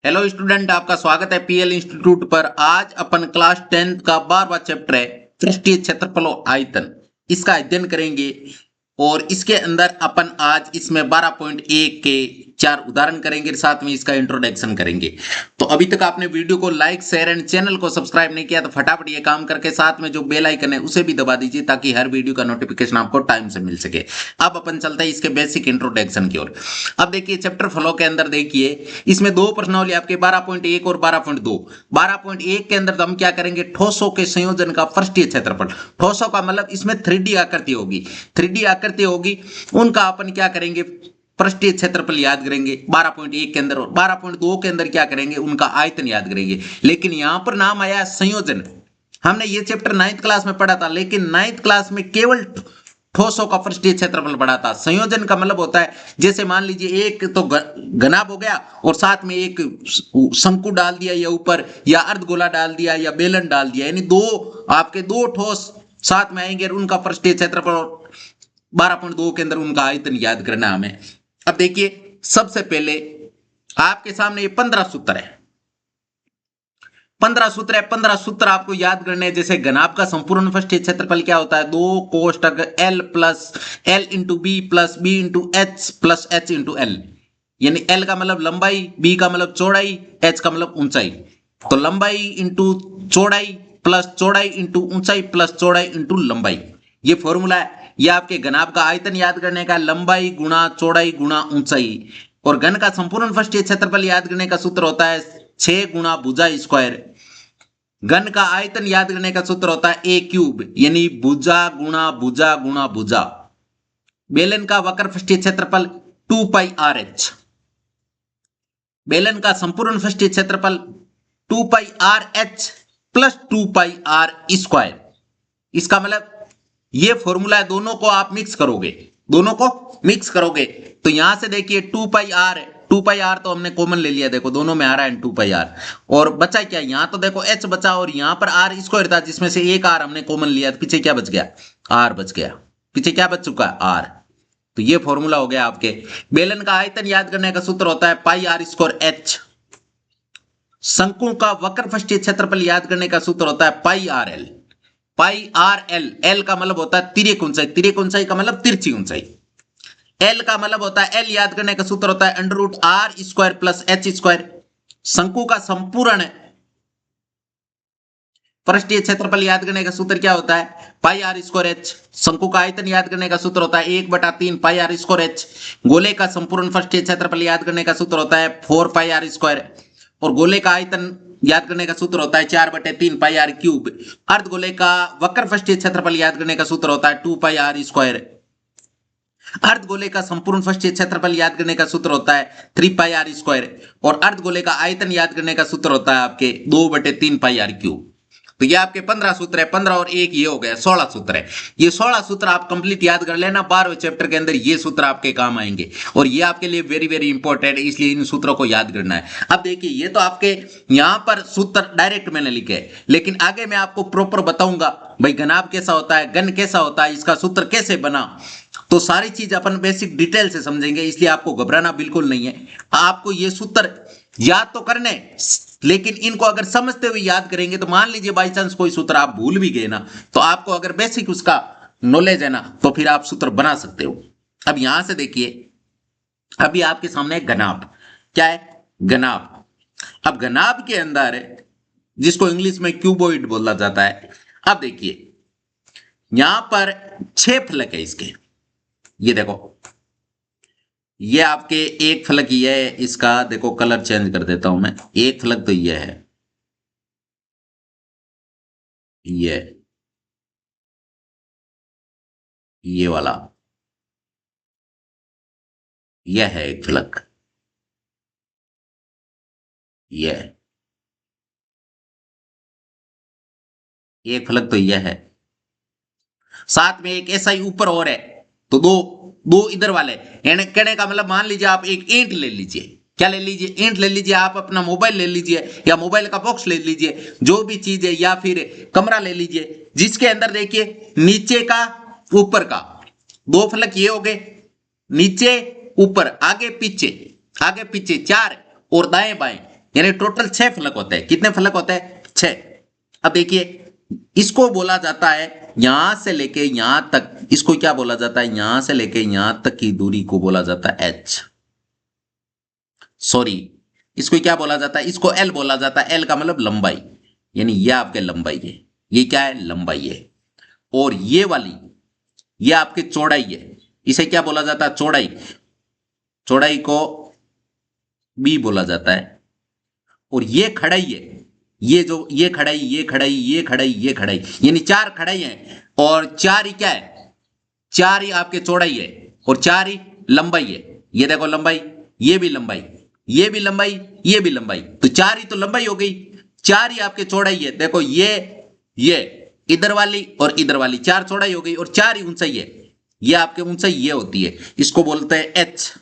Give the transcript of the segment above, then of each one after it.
Hello student, आपका स्वागत है पीएल इंस्टीट्यूट पर। आज अपन क्लास 10th का 12वां चैप्टर है पृष्ठीय क्षेत्रफल और आयतन, इसका अध्ययन करेंगे। और इसके अंदर अपन आज इसमें 12.1 के 4 उदाहरण करेंगे, साथ में इसका इंट्रोडक्शन करेंगे। तो अभी तक आपने वीडियो को लाइक शेयर एंड चैनल को सब्सक्राइब नहीं किया तो फटाफट ये काम करके साथ में जो बेल आइकन है उसे भी दबा दीजिए, ताकि हर वीडियो का नोटिफिकेशन आपको टाइम से मिल सके। अब अपन चलते हैं इसके बेसिक इंट्रोडक्शन की ओर। अब देखिए चैप्टर फ्लो के अंदर देखिए, इसमें दो प्रश्नावली आपके 12.1 और 12.2। 12.1 के अंदर तो हम क्या करेंगे, ठोसों के संयोजन का पृष्ठीय क्षेत्रफल। ठोसों का मतलब इसमें 3D आकृति होगी, 3D आकृति होगी, उनका अपन क्या करेंगे, पृष्ठीय क्षेत्रफल याद करेंगे 12.1 के अंदर। और 12.2 के अंदर क्या करेंगे, उनका आयतन याद करेंगे। लेकिन यहां पर नाम आया संयोजन। हमने ये चैप्टर 9th क्लास में पढ़ा था, लेकिन 9th क्लास में केवल ठोसों का पृष्ठीय क्षेत्रफल पढ़ा था। संयोजन का मतलब होता है, जैसे मान लीजिए एक तो घनाभ हो गया और साथ में एक शंकु डाल दिया या ऊपर, या अर्धगोला डाल दिया या बेलन डाल दिया, यानी आपके दो ठोस साथ में आएंगे, उनका पृष्ठीय क्षेत्रफल। 12.2 के अंदर उनका आयतन याद करना हमें। अब देखिए सबसे पहले आपके सामने ये 15 सूत्र है। 15 सूत्र है। 15 सूत्र आपको याद करने हैं। जैसे घनाभ का संपूर्ण पृष्ठीय क्षेत्रफल क्या होता है, 2 कोष्टक L plus L into B plus b into h plus h into l. यानी L का मतलब लंबाई, B का मतलब चौड़ाई, H का मतलब ऊंचाई। तो लंबाई इंटू चौड़ाई प्लस चौड़ाई इंटू ऊंचाई प्लस चौड़ाई इंटू लंबाई, ये फॉर्मूला है। ये आपके घनाभ का आयतन याद करने का, लंबाई गुणा चौड़ाई गुणा ऊंचाई। और घन का संपूर्ण पृष्ठीय क्षेत्रफल याद करने का सूत्र होता है 6 गुणा भुजा स्क्वायर। घन का आयतन याद करने का सूत्र होता है a क्यूब, यानी भुजा गुणा भुजा गुणा भुजा। बेलन का वक्र पृष्ठीय क्षेत्रफल 2 पाई आर एच। बेलन का संपूर्ण पृष्ठीय क्षेत्रफल 2 pi R H plus 2 pi are square. इसका मतलब ये फॉर्मूला है, दोनों को आप मिक्स करोगे, दोनों को मिक्स करोगे तो यहां से देखिए 2 पाई आर है, 2 पाई आर तो हमने कॉमन ले लिया, देखो दोनों में आ रहा है 2 पाई आर। और बचा क्या, यहां तो देखो h बचा और यहां पर r स्क्वायर था, जिसमें से एक r हमने कॉमन लिया, तो पीछे क्या बच गया, r बच गया। पीछे क्या बच चुका है, r। तो ये फॉर्मूला हो गया आपके। बेलन का आयतन याद करने का सूत्र होता है पाई आर स्क्वायर h। शंकु का वक्र पृष्ठीय क्षेत्रफल याद करने का सूत्र होता है पाई आर एल। पाई आर एल, एल का मतलब होता है तिर्यक ऊंचाई, तिर्यक ऊंचाई का मतलब तिरछी ऊंचाई। एल का मतलब होता है, एल याद करने का सूत्र होता है under root r square plus h square. शंकु का संपूर्ण पृष्ठीय क्षेत्रफल याद करने का सूत्र क्या होता है, पाई आर स्क्वायर एच। शंकु का आयतन याद करने का सूत्र होता है 1/3 पाई आर स्क्वायर एच। गोले का संपूर्ण पृष्ठीय क्षेत्रफल याद करने का सूत्र होता है 4 पाई आर स्क्वायर। और गोले का आयतन याद करने का सूत्र होता है 4/3 पाई आर क्यूब। अर्धगोले का वक्र पृष्ठीय क्षेत्रफल याद करने का सूत्र होता है 2 पाई आर स्क्वायर। अर्धगोले का संपूर्ण पृष्ठीय क्षेत्रफल याद करने का सूत्र होता है 3 पाई आर स्क्वायर। और अर्धगोले का आयतन याद करने का सूत्र होता है आपके 2/3 पाई आर क्यूब। तो ये आपके 15 सूत्र है। 15 और 1 ये हो गया 16 सूत्र है। ये 16 सूत्र आप कंप्लीट याद कर लेना, 12वें चैप्टर के अंदर ये सूत्र आपके काम आएंगे और ये आपके लिए वेरी वेरी इंपॉर्टेंट है, इसलिए इन सूत्रों को याद करना है। अब देखिए ये तो आपके यहां पर सूत्र डायरेक्ट मैंने लिखे है, लेकिन आगे मैं आपको प्रॉपर बताऊंगा भाई घनाभ कैसा होता है, घन कैसा होता है, इसका सूत्र कैसे बना, तो सारी चीज अपन बेसिक डिटेल से समझेंगे, इसलिए आपको घबराना बिल्कुल नहीं है। आपको ये सूत्र याद तो करने, लेकिन इनको अगर समझते हुए याद करेंगे तो मान लीजिए बाई चांस कोई सूत्र आप भूल भी गए ना, तो आपको अगर बेसिक उसका नॉलेज है ना, तो फिर आप सूत्र बना सकते हो। अब यहां से देखिए, अभी आपके सामने घनाभ क्या है, घनाभ। अब घनाभ के अंदर जिसको इंग्लिश में क्यूबॉइड बोला जाता है। अब देखिए यहां पर 6 फलक है इसके, ये देखो ये आपके एक फलक ये है, इसका देखो कलर चेंज कर देता हूं मैं। एक फलक तो ये है, ये वाला ये है एक फलक, ये एक फलक तो ये है। साथ में एक ऐसा ही ऊपर और है, तो दो दो इधर वाले। कहने का मतलब मान लीजिए आप एक ईंट ले लीजिए, क्या ले लीजिए, ईंट ले लीजिए, आप अपना मोबाइल ले लीजिए या मोबाइल का बॉक्स ले लीजिए, जो भी चीज है, या फिर कमरा ले लीजिए, जिसके अंदर देखिए नीचे का ऊपर का 2 फलक ये हो गए, नीचे ऊपर आगे पीछे 4 और दाएं बाएं यानी टोटल 6 फलक होते हैं। कितने फलक होते हैं? 6। अब देखिए इसको बोला जाता है यहां से लेके यहां तक, इसको क्या बोला जाता है? यहां से लेके यहां तक की दूरी को बोला जाता है एच। सॉरी, इसको क्या बोला जाता है? इसको एल बोला जाता है। एल का मतलब लंबाई, यानी ये आपके लंबाई है। ये क्या है? लंबाई है। और ये वाली ये आपकी चौड़ाई है। इसे क्या बोला जाता है? चौड़ाई। चौड़ाई को बी बोला जाता है। और ये खड़ाई है, ये जो ये खड़ाई, ये खड़ाई, ये खड़ाई, ये खड़ाई, यानी 4 खड़ाई है। और 4 ही क्या है? 4 ही आपके चौड़ाई है और 4 ही लंबाई है। ये देखो लंबाई, ये भी लंबाई, ये भी लंबाई, ये भी लंबाई, तो 4 ही तो लंबाई हो गई। 4 ही आपके चौड़ाई है। देखो ये इधर वाली और इधर वाली 4 चौड़ाई हो गई और 4 ही ऊंचाई है। ये आपके ऊंचाई ये होती है। इसको बोलते हैं एच।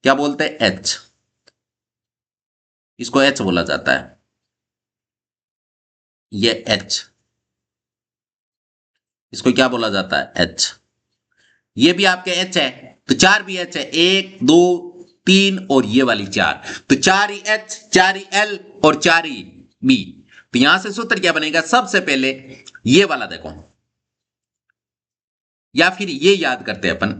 क्या बोलते हैं? एच। इसको एच बोला जाता है। ये एच, इसको क्या बोला जाता है? एच। ये भी आपके एच है, तो 4 भी एच है। 1 2 3 और ये वाली 4, तो 4 ही एच, 4 ही एल और 4 ही बी। तो यहां से सूत्र क्या बनेगा? सबसे पहले ये वाला देखो, या फिर ये याद करते हैं अपन।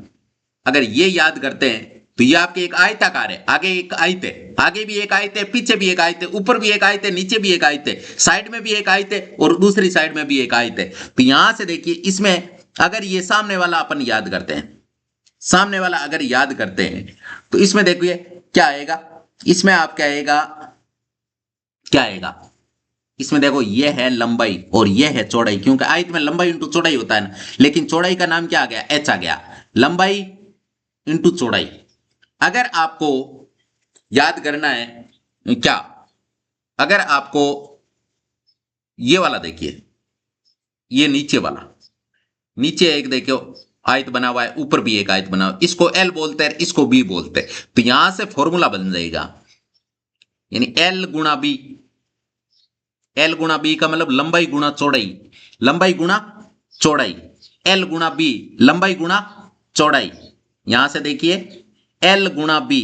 अगर ये याद करते हैं तो ये आपके एक आयताकार है। आगे एक आयत है, आगे भी एक आयत है, पीछे भी एक आयत है, ऊपर भी एक आयत है, नीचे भी एक आयत है, साइड में भी एक आयत है और दूसरी साइड में भी एक आयत है। तो यहां से देखिए इसमें अगर ये सामने वाला अपन याद करते हैं, सामने वाला अगर याद करते हैं तो इसमें देखिए क्या आएगा? इसमें आपका आएगा, क्या आएगा? इसमें देखो ये है लंबाई और ये है चौड़ाई, क्योंकि आयत में लंबाई इंटू चौड़ाई होता है ना। लेकिन चौड़ाई का नाम क्या आ गया? एच आ गया। लंबाई इंटू चौड़ाई। अगर आपको याद करना है क्या, अगर आपको ये वाला देखिए, ये नीचे वाला, नीचे एक देखो आयत बना हुआ है, ऊपर भी एक आयत बना हुआ है, इसको एल बोलते हैं, इसको बी बोलते हैं। तो यहां से फॉर्मूला बन जाएगा, यानी एल गुणा बी। एल गुणा बी का मतलब लंबाई गुणा चौड़ाई, लंबाई गुणा चौड़ाई। एल गुणा बी, लंबाई गुणा चौड़ाई। यहां से देखिए एल गुणा बी,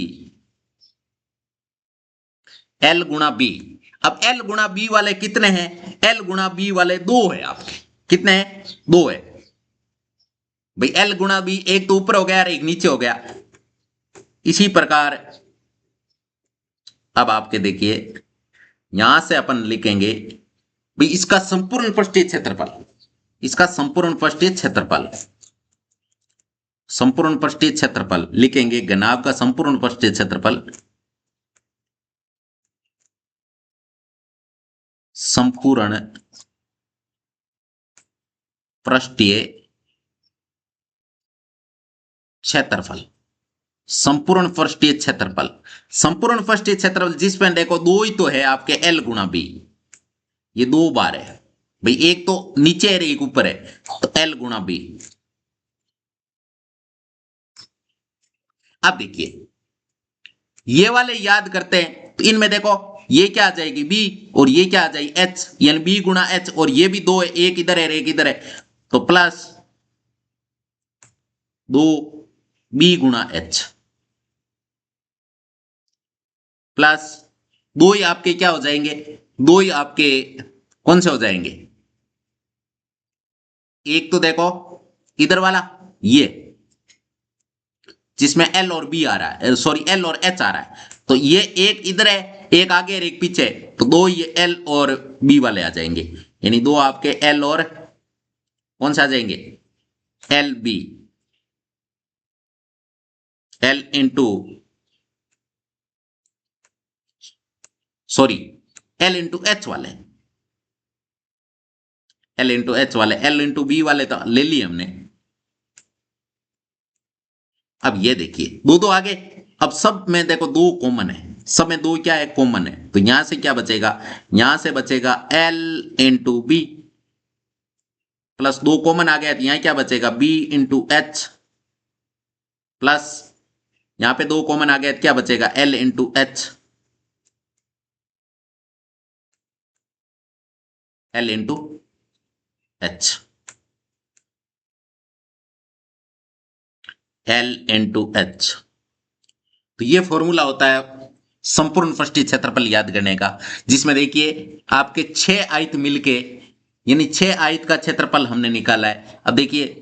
एल गुणा बी। अब एल गुणा बी वाले कितने हैं? एल गुणा बी वाले 2 है आपके। कितने हैं? 2 है भाई। एल गुणा बी, एक तो ऊपर हो गया और एक नीचे हो गया। इसी प्रकार अब आपके देखिए यहां से अपन लिखेंगे भाई इसका संपूर्ण पृष्ठीय क्षेत्रफल, इसका संपूर्ण पृष्ठीय क्षेत्रफल, संपूर्ण पृष्ठीय क्षेत्रफल लिखेंगे। घनाभ का संपूर्ण पृष्ठीय क्षेत्रफल, संपूर्ण पृष्ठीय क्षेत्रफल, संपूर्ण पृष्ठीय क्षेत्रफल। संपूर्ण पृष्ठीय क्षेत्रफल जिसमें देखो 2 ही तो है आपके, एल गुणा बी। ये 2 बार है भाई, एक तो नीचे है एक ऊपर है, तो एल गुणा बी। अब देखिए ये वाले याद करते हैं तो इनमें देखो ये क्या आ जाएगी? बी, और ये क्या आ जाएगी? एच, यानी बी गुणा एच। और ये भी 2 है, एक इधर है एक इधर है, तो प्लस 2 बी गुणा एच, प्लस 2 ही आपके क्या हो जाएंगे? 2 ही आपके कौन से हो जाएंगे? एक तो देखो इधर वाला ये जिसमें एल और बी आ रहा है, सॉरी एल और एच आ रहा है, तो ये एक इधर है, एक आगे और एक पीछे, तो 2 ये एल और बी वाले आ जाएंगे। यानी 2 आपके एल और कौन से आ जाएंगे? L b, l into sorry l into h वाले, एल इंटू एच वाले, एल इंटू बी वाले तो ले लिए हमने। अब ये देखिए 2 2 आगे, अब सब में देखो 2 कॉमन है, सब में 2 क्या है? कॉमन है। तो यहां से क्या बचेगा? यहां से बचेगा L into B, plus 2 common आ गया तो यहां क्या बचेगा? बी इंटू एच, प्लस यहां पे 2 कॉमन आ गया तो क्या बचेगा? L into H, L into H, L into H. तो ये फॉर्मूला होता है संपूर्ण पृष्ठीय क्षेत्रफल याद करने का, जिसमें देखिए आपके 6 आयत मिलके, यानी 6 आयत का क्षेत्रफल हमने निकाला है। अब देखिए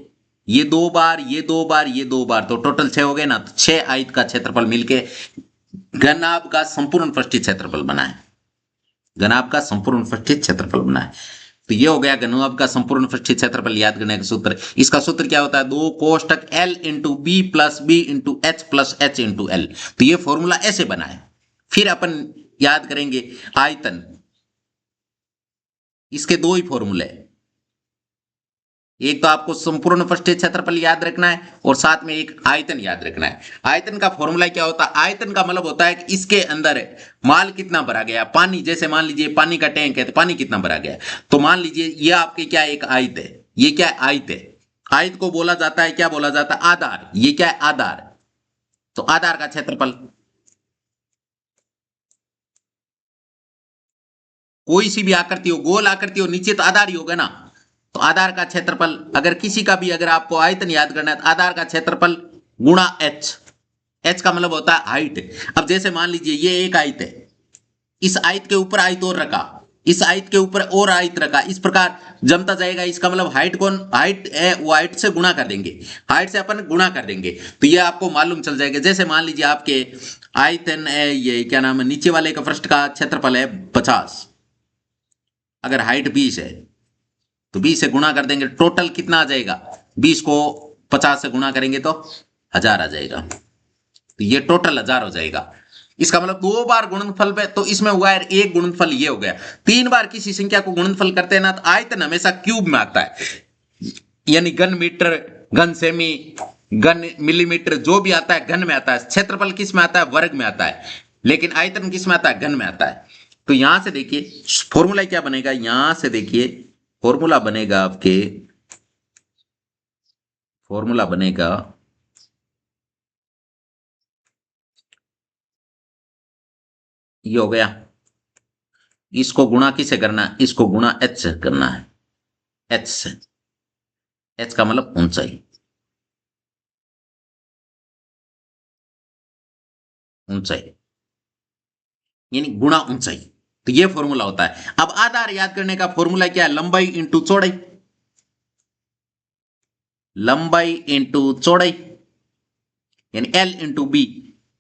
ये 2 बार, ये 2 बार, ये 2 बार, तो टोटल 6 हो गए ना। तो 6 आयत का क्षेत्रफल मिलके घनाभ का संपूर्ण पृष्ठीय क्षेत्रफल बना है। घनाभ का संपूर्ण पृष्ठीय क्षेत्रफल बना है। तो ये हो गया घनाभ का संपूर्ण पृष्ठीय क्षेत्रफल याद करने का सूत्र। इसका सूत्र क्या होता है? 2 कोष्टक L into B plus b into h plus h into l. तो ये फॉर्मूला ऐसे बना है। फिर अपन याद करेंगे आयतन। इसके 2 ही फॉर्मूले, एक तो आपको संपूर्ण पृष्ठीय क्षेत्रफल याद रखना है और साथ में एक आयतन याद रखना है। आयतन का फॉर्मूला क्या होता है? आयतन का मतलब होता है कि इसके अंदर माल कितना भरा गया। पानी, जैसे मान लीजिए पानी का टैंक है तो पानी कितना भरा गया, तो मान लीजिए ये आपके क्या एक आयत है। ये क्या है? आयत है। आयत को बोला जाता है, क्या बोला जाता है? आधार। ये क्या है? आधार। तो आधार का क्षेत्रफल, कोई सी भी आकृति हो, गोल आकृति हो, नीचे तो आधार ही होगा ना। तो आधार का क्षेत्रफल, अगर किसी का भी, अगर आपको आयतन याद करना है तो आधार का क्षेत्रफल गुणा एच। एच का मतलब होता है हाइट। अब जैसे मान लीजिए ये एक आयत है, इस आयत के ऊपर आयत और रखा, इस आयत के ऊपर और आयत रखा, इस प्रकार जमता जाएगा। इसका मतलब हाइट कौन हाइट है, वो हाइट से गुणा कर देंगे, हाइट से अपन गुणा कर देंगे, तो ये आपको मालूम चल जाएगा। जैसे मान लीजिए आपके आयतन है, ये क्या नाम है, नीचे वाले का पृष्ठ का क्षेत्रफल है 50, अगर हाइट 20 है तो 20 से गुणा कर देंगे, टोटल कितना आ जाएगा? 20 को 50 से गुणा करेंगे तो 1000 आ जाएगा। तो ये टोटल 1000 हो जाएगा। इसका मतलब 2 बार गुणनफल पे, तो इसमें हुआ है एक गुणनफल, ये हो गया। 3 बार किसी संख्या को गुणनफल करते हैं ना, तो आयतन हमेशा क्यूब में आता है, यानी घन मीटर, घन सेमी, घन मिलीमीटर, जो भी आता है घन में आता है। क्षेत्रफल किस में आता है? वर्ग में आता है। लेकिन आयतन किस में आता है? घन में आता है। तो यहां से देखिए फॉर्मूला क्या बनेगा, यहां से देखिए फॉर्मूला बनेगा आपके, फॉर्मूला बनेगा ये हो गया। इसको गुणा किसे करना है? इसको गुणा एच से करना है, एच से। एच का मतलब ऊंचाई, ऊंचाई यानी गुणा ऊंचाई। तो ये फॉर्मूला होता है। अब आधार याद करने का फॉर्मूला क्या है? लंबाई इंटू चौड़ाई, लंबाई इंटू चौड़ाई, यानी एल इंटू बी,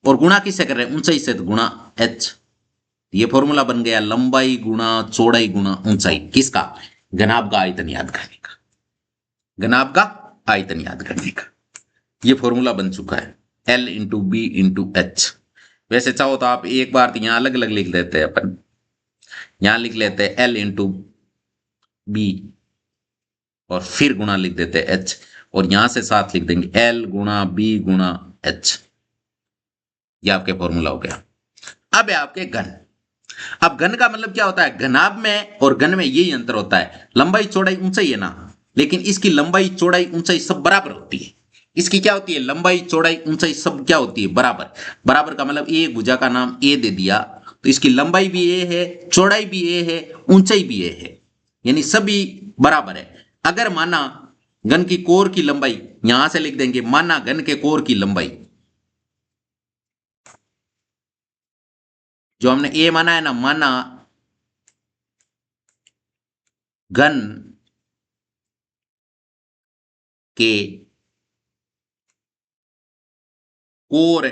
और गुणा किससे कर रहे हैं? ऊंचाई से, तो गुणा एच। ये फॉर्मूला बन गया लंबाई गुणा चौड़ाई गुणा ऊंचाई। किसका? घनाभ का आयतन याद करने का, घनाभ का आयतन याद करने का ये फॉर्मूला बन चुका है, l into b into h. वैसे चाहो तो आप एक बार तो यहां अलग अलग लिख देते हैं, अपन यहां लिख लेते हैं एल इंटू बी और फिर गुणा लिख देते हैं एच, और यहां से साथ लिख देंगे एल गुणा बी गुणा एच। ये आपके फॉर्मूला हो गया। अब है आपके घन। अब घन का मतलब क्या होता है? घनाभ में और घन में यही अंतर होता है, लंबाई चौड़ाई ऊंचाई है ना, लेकिन इसकी लंबाई चौड़ाई ऊंचाई सब बराबर होती है। इसकी क्या होती है? लंबाई चौड़ाई ऊंचाई सब क्या होती है? बराबर। बराबर का मतलब ए भुजा का नाम ए दे दिया, तो इसकी लंबाई भी ए है, चौड़ाई भी ए है, ऊंचाई भी ए है, यानी सभी बराबर है। अगर माना घन की कोर की लंबाई, यहां से लिख देंगे माना घन के कोर की लंबाई, जो हमने ए माना है ना, माना घन के कोर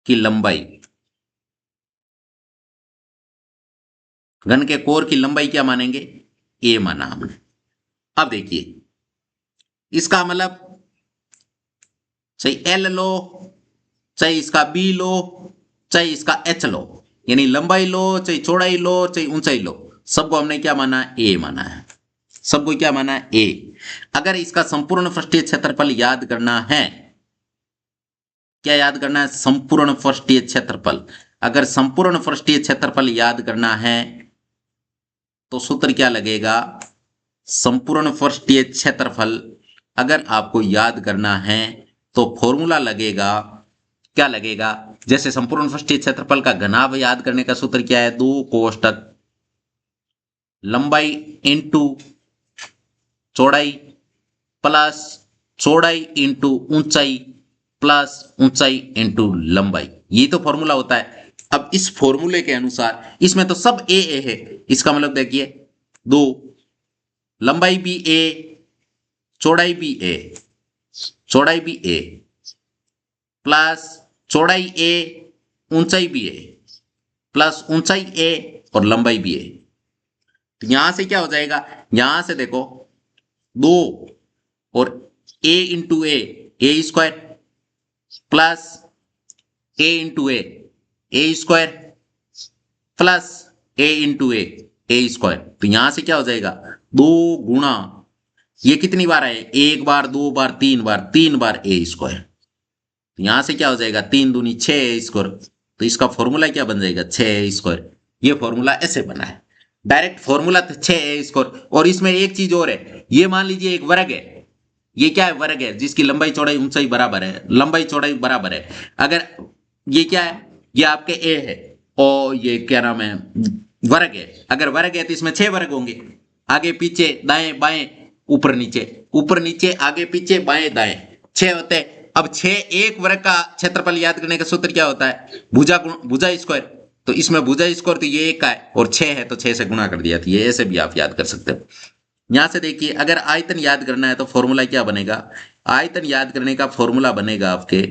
की लंबाई, घन के कोर की लंबाई क्या मानेंगे? ए माना हमने। अब देखिए इसका मतलब चाहे एल लो, चाहे इसका बी लो, चाहे इसका एच लो, यानी लंबाई लो चाहे चौड़ाई लो चाहे ऊंचाई लो, सबको हमने क्या माना है? ए माना है। सबको क्या माना है? ए। अगर इसका संपूर्ण पृष्ठीय क्षेत्रफल याद करना है, क्या याद करना है? संपूर्ण पृष्ठीय क्षेत्रफल। अगर संपूर्ण पृष्ठीय क्षेत्रफल याद करना है तो सूत्र क्या लगेगा? संपूर्ण पृष्ठीय क्षेत्रफल अगर आपको याद करना है तो फॉर्मूला लगेगा, क्या लगेगा? जैसे संपूर्ण पृष्ठीय क्षेत्रफल का घनाभ याद करने का सूत्र क्या है? 2 कोष्टक लंबाई इंटू चौड़ाई प्लस चौड़ाई इंटू ऊंचाई प्लस ऊंचाई इंटू लंबाई, ये तो फॉर्मूला होता है। अब इस फॉर्मूले के अनुसार इसमें तो सब ए है, इसका मतलब देखिए दो, लंबाई भी ए, चौड़ाई भी ए, चौड़ाई भी ए, प्लस चौड़ाई ए, ऊंचाई भी ए, प्लस ऊंचाई ए और लंबाई भी ए। तो यहां से क्या हो जाएगा, यहां से देखो दो और ए इंटू ए स्क्वायर, प्लस ए इंटू ए स्क्वायर, प्लस ए इंटू ए स्क्वायर। तो यहां से क्या हो जाएगा, दो गुणा ये कितनी बार है, एक बार, दो बार, तीन बार ए स्क्वायर। तो यहां से क्या हो जाएगा, तीन दूनी छह ए स्क्वायर। तो इसका फॉर्मूला क्या बन जाएगा, छह ए स्क्वायर। ये फॉर्मूला ऐसे बना है, डायरेक्ट फॉर्मूला था छह ए स्क्वायर। और इसमें एक चीज और है, ये मान लीजिए एक वर्ग है, ये क्या है, वर्ग है जिसकी लंबाई चौड़ाई ऊंचाई बराबर है, लंबाई चौड़ाई बराबर है। अगर ये क्या है, ये आपके ए है और ये क्या नाम है, वर्ग है। अगर वर्ग है तो इसमें छह वर्ग होंगे, आगे पीछे दाएं बाएं ऊपर नीचे आगे पीछे बाएं दाएं, छह होते हैं। अब छह, एक वर्ग का क्षेत्रफल याद करने का सूत्र क्या होता है, भुजा स्क्वायर। तो इसमें भुजा स्क्वायर तो ये एक का है और छह है तो छह से गुणा कर दिया। तो ये ऐसे भी आप याद कर सकते हो। यहां से देखिए, अगर आयतन याद करना है तो फॉर्मूला क्या बनेगा, आयतन याद करने का फॉर्मूला बनेगा आपके,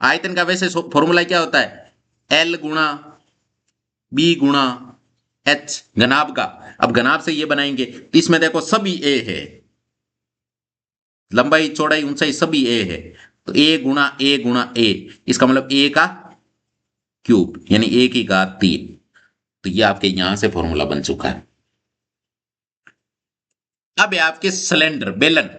आयतन का वैसे फॉर्मूला क्या होता है, एल गुणा बी गुणा एच, घनाभ का। अब घनाभ से ये बनाएंगे तो इसमें देखो सभी ए है, लंबाई चौड़ाई ऊंचाई सभी ए है। तो ए गुणा ए, इसका मतलब ए का क्यूब यानी ए की घात 3। तो ये आपके यहां से फॉर्मूला बन चुका है। अब है आपके सिलेंडर, बेलन,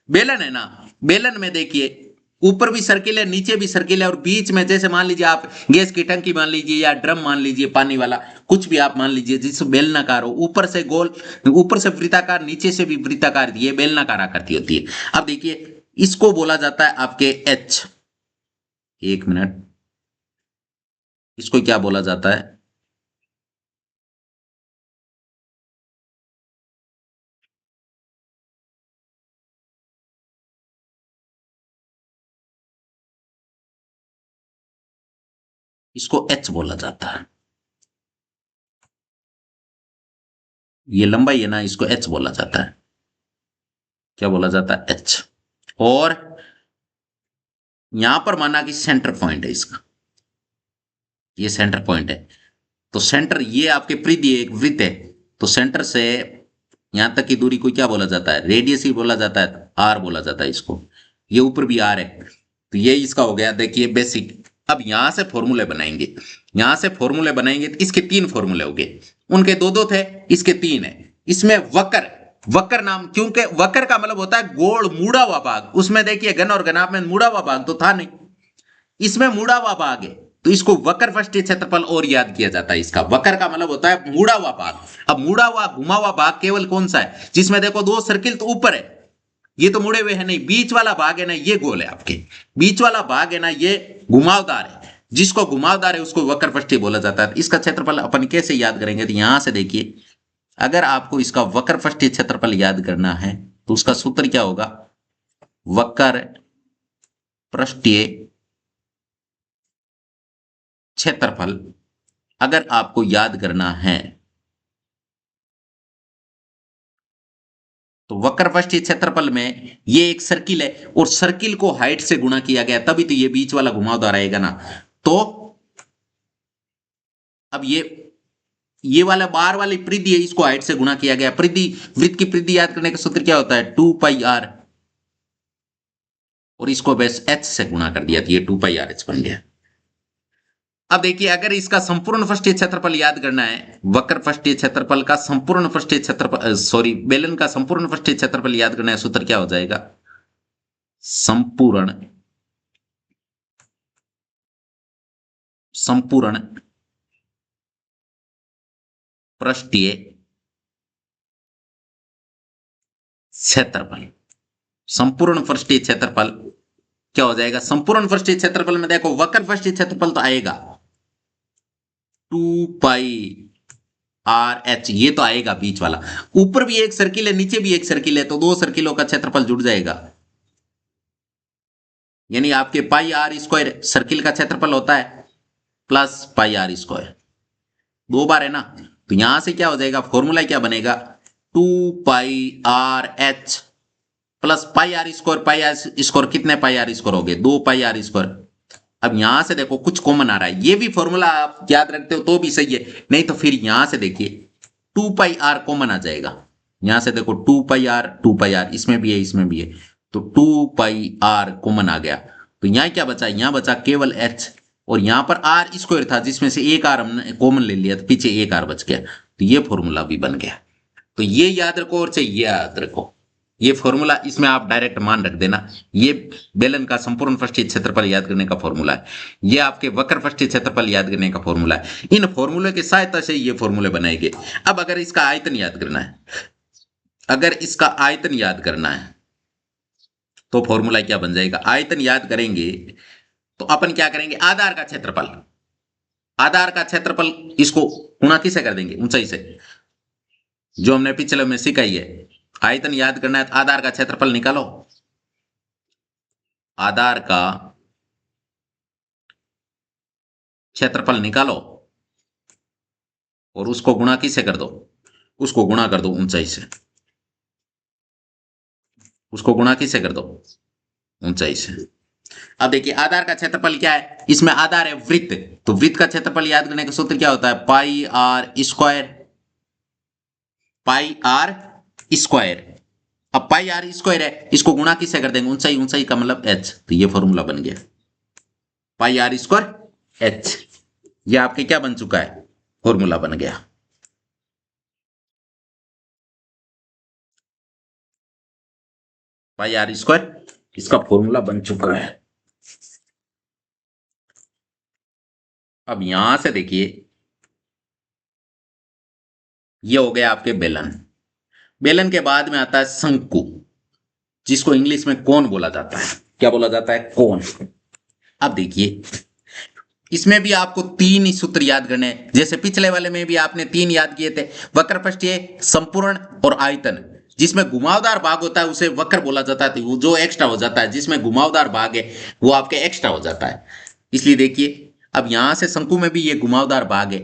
बेलन है ना, बेलन में देखिए ऊपर भी सर्किल है, नीचे भी सर्किल है, और बीच में जैसे मान लीजिए आप गैस की टंकी मान लीजिए या ड्रम मान लीजिए पानी वाला, कुछ भी आप मान लीजिए जिस बेलनाकार हो, ऊपर से गोल, ऊपर से वृत्ताकार, नीचे से भी वृत्ताकार, ये बेलनाकार आकृति होती है। अब देखिए इसको बोला जाता है आपके एच, एक मिनट, इसको क्या बोला जाता है, इसको एच बोला जाता है। ये लंबाई है ना, इसको एच बोला जाता है। क्या बोला जाता है, एच। और यहां पर माना कि सेंटर पॉइंट है इसका, ये सेंटर पॉइंट है। तो सेंटर, ये आपके परिधि एक वृत्त है, तो सेंटर से यहां तक की दूरी को क्या बोला जाता है, रेडियस ही बोला जाता है, आर बोला जाता है इसको। ये ऊपर भी आर है। तो ये इसका हो गया, देखिए बेसिक। अब यहां से फॉर्मूले बनाएंगे, यहां से फॉर्मूले बनाएंगे तो इसके तीन फॉर्मूले हो गए, उनके दो दो थे, इसके तीन है। इसमें वक्र, वक्र नाम, क्योंकि वक्र का मतलब होता है गोल मुड़ा हुआ भाग। उसमें देखिए घन और घनाभ में मुड़ा हुआ भाग तो था नहीं, इसमें मुड़ा हुआ भाग है, तो इसको वक्र पृष्ठीय क्षेत्रफल और याद किया जाता है। इसका वक्र का मतलब होता है मुड़ा हुआ भाग। अब मुड़ा हुआ घुमा हुआ भाग केवल कौन सा है, जिसमें देखो दो सर्किल तो ऊपर है, ये तो मुड़े हुए हैं नहीं, बीच वाला भाग है ना ये गोल है आपके, बीच वाला भाग है ना ये घुमावदार है, जिसको घुमावदार है उसको वक्र पृष्ठीय बोला जाता है। इसका क्षेत्रफल अपन कैसे याद करेंगे, तो यहां से देखिए, अगर आपको इसका वक्र पृष्ठीय क्षेत्रफल याद करना है तो उसका सूत्र क्या होगा, वक्र पृष्ठीय क्षेत्रफल अगर आपको याद करना है तो वक्र पृष्ठीय क्षेत्रफल में ये एक सर्किल है और सर्किल को हाइट से गुणा किया गया, तभी तो ये बीच वाला घुमावदार आएगा ना। तो अब ये वाला बार वाली परिधि है, इसको हाइट से गुणा किया गया। परिधि, वृत्त की परिधि याद करने का सूत्र क्या होता है, 2πr, और इसको बस h से गुणा कर दिया तो ये 2πrh बन गया। अब देखिए, अगर इसका संपूर्ण पृष्ठीय क्षेत्रफल याद करना है, वक्र पृष्ठीय क्षेत्रफल का संपूर्ण पृष्ठीय क्षेत्रफल, सॉरी बेलन का संपूर्ण पृष्ठीय क्षेत्रफल याद करना है, सूत्र क्या हो जाएगा, संपूर्ण पृष्ठीय क्षेत्रफल। संपूर्ण पृष्ठीय क्षेत्रफल क्या हो जाएगा, संपूर्ण पृष्ठीय क्षेत्रफल में देखो वक्र पृष्ठीय क्षेत्रफल तो आएगा 2πrh, ये तो आएगा बीच वाला। ऊपर भी एक सर्किल है, नीचे भी एक सर्किल है, तो दो सर्किलों का क्षेत्रफल जुड़ जाएगा। यानी आपके पाई आर स्क्वायर सर्किल का क्षेत्रफल होता है प्लस पाई आर स्क्वायर, 2 बार है ना। तो यहां से क्या हो जाएगा, फॉर्मूला क्या बनेगा, 2 pi R H plus pi are square. Pi are square कितने पाई आर स्क्वायर हो गए, 2 पाई आर स्क्वायर। अब यहां से देखो कुछ कॉमन आ रहा है, ये भी फॉर्मूला आप याद रखते हो तो भी सही है, नहीं तो फिर यहां से देखिए 2 पाई आर कॉमन आ जाएगा। यहां से देखो 2 पाई आर इसमें भी है इसमें भी है, तो 2 पाई आर कॉमन आ गया। तो यहां क्या बचा, यहां बचा केवल एच, और यहां पर आर स्क्वायर था जिसमें से एक आर हमने कॉमन ले लिया, तो पीछे एक आर बच गया, तो ये फॉर्मूला भी बन गया। तो ये याद रखो और चाहिए याद रखो, ये फॉर्मूला इसमें आप डायरेक्ट मान रख देना। ये बेलन का संपूर्ण पृष्ठीय क्षेत्रफल याद करने का फॉर्मूला है, ये आपके वक्र पृष्ठीय क्षेत्रफल याद करने का फॉर्मूला है। इन फॉर्मूले की सहायता से ये फॉर्मूले बनाएंगे। अब अगर इसका आयतन याद करना है, अगर इसका आयतन याद करना है तो फॉर्मूला क्या बन जाएगा, आयतन याद करेंगे तो अपन क्या करेंगे, आधार का क्षेत्रफल, आधार का क्षेत्रफल इसको गुणा किसे कर देंगे, ऊंचाई से, जो हमने पिछले में सिखाई है। आयतन याद करना है तो आधार का क्षेत्रफल निकालो, आधार का क्षेत्रफल निकालो और उसको गुणा किसे कर दो, उसको गुणा कर दो ऊंचाई से, उसको गुणा किसे कर दो, ऊंचाई से। अब देखिए आधार का क्षेत्रफल क्या है, इसमें आधार है वृत्त, तो वृत्त का क्षेत्रफल याद करने का सूत्र क्या होता है, pi are square, pi are square. अब पाई आर स्क्वायर है, इसको गुणा किससे कर देंगे, ऊंचाई, ऊंचाई का मतलब एच, तो ये फॉर्मूला बन गया पाई आर स्क्वायर एच। ये आपके क्या बन चुका है, फॉर्मूला बन गया। पाई आर स्क्वायर इसका फॉर्मूला बन चुका है। अब यहां से देखिए ये हो गया आपके बेलन, बेलन के बाद में आता है शंकु, जिसको इंग्लिश में कोन बोला जाता है, क्या बोला जाता है, कोन। अब देखिए इसमें भी आपको 3 ही सूत्र याद करने हैं, जैसे पिछले वाले में भी आपने 3 याद किए थे, वक्र पृष्ठीय, संपूर्ण और आयतन। जिसमें घुमावदार भाग होता है उसे वक्र बोला जाता है, वो जो एक्स्ट्रा हो जाता है, जिसमें घुमावदार भाग है वो आपके एक्स्ट्रा हो जाता है। इसलिए देखिए अब यहां से शंकु में भी ये घुमावदार भाग है,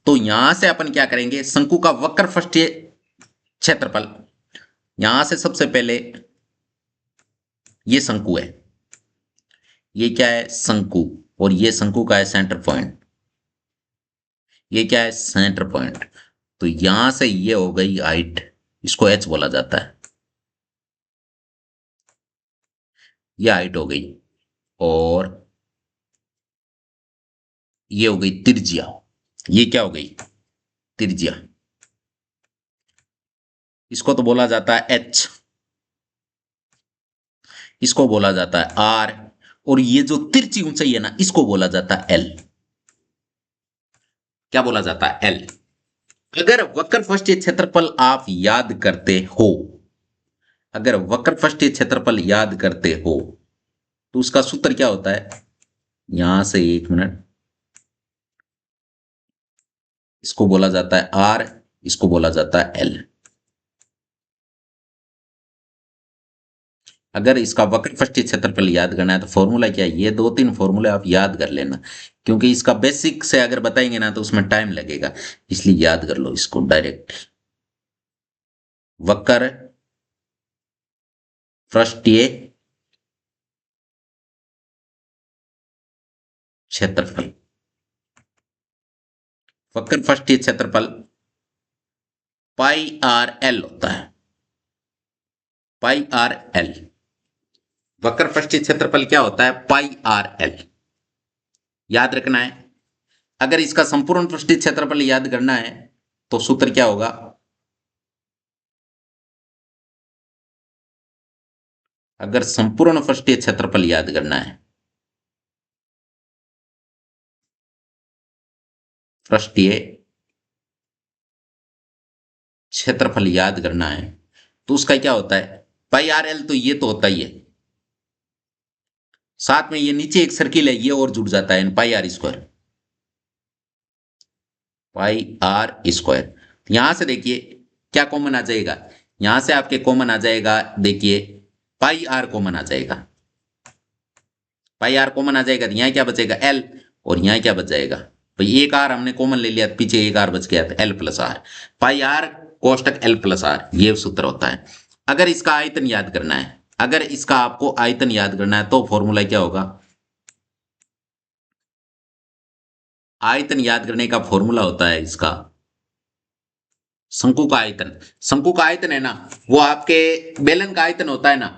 तो यहां से अपन क्या करेंगे, शंकु का वक्र पृष्ठीय क्षेत्रफल, यहां से सबसे पहले ये शंकु है, ये क्या है शंकु, और ये शंकु का है सेंटर पॉइंट, ये क्या है सेंटर पॉइंट। तो यहां से ये हो गई हाइट, इसको एच बोला जाता है, ये हाइट हो गई, और ये हो गई त्रिज्या, ये क्या हो गई त्रिज्या, इसको तो बोला जाता है एच, इसको बोला जाता है आर, और ये जो तिरछी ऊंचाई है ना इसको बोला जाता है एल, क्या बोला जाता है एल। अगर वक्र पृष्ठीय क्षेत्रफल आप याद करते हो, अगर वक्र पृष्ठीय क्षेत्रफल याद करते हो तो उसका सूत्र क्या होता है, यहां से 1 मिनट, इसको बोला जाता है आर, इसको बोला जाता है एल। अगर इसका वक्र पृष्ठीय क्षेत्रफल याद करना है तो फॉर्मूला क्या है, ये 2-3 फॉर्मूले आप याद कर लेना, क्योंकि इसका बेसिक से अगर बताएंगे ना तो उसमें टाइम लगेगा, इसलिए याद कर लो इसको डायरेक्ट। वक्र पृष्ठीय क्षेत्रफल, वक्र पृष्ठीय क्षेत्रफल पाई आर एल होता है, पाई आर एल। वक्र पृष्ठीय क्षेत्रफल क्या होता है, पाई आर एल, याद रखना है। अगर इसका संपूर्ण पृष्ठीय क्षेत्रफल याद करना है तो सूत्र क्या होगा, अगर संपूर्ण पृष्ठीय क्षेत्रफल याद करना है, पृष्ठीय क्षेत्रफल याद करना है तो उसका क्या होता है, पाई आर एल, तो ये तो होता ही है, साथ में ये नीचे एक सर्किल है ये और जुड़ जाता है, pi are square, pi are square. यहां से देखिए क्या कॉमन आ जाएगा, यहां से आपके कॉमन आ जाएगा, देखिए पाई आर कॉमन आ जाएगा, पाई आर कॉमन आ जाएगा तो यहाँ क्या बचेगा एल, और यहाँ क्या बच जाएगा भाई एक आर हमने कॉमन ले लिया, पीछे एक आर बच गया तो L plus R, pi R कोष्टक एल प्लस आर, ये सूत्र होता है। अगर इसका आयतन याद करना है, अगर इसका आपको आयतन याद करना है तो फॉर्मूला क्या होगा, आयतन याद करने का फॉर्मूला होता है इसका शंकु का आयतन। शंकु का आयतन है ना वो आपके बेलन का आयतन होता है ना,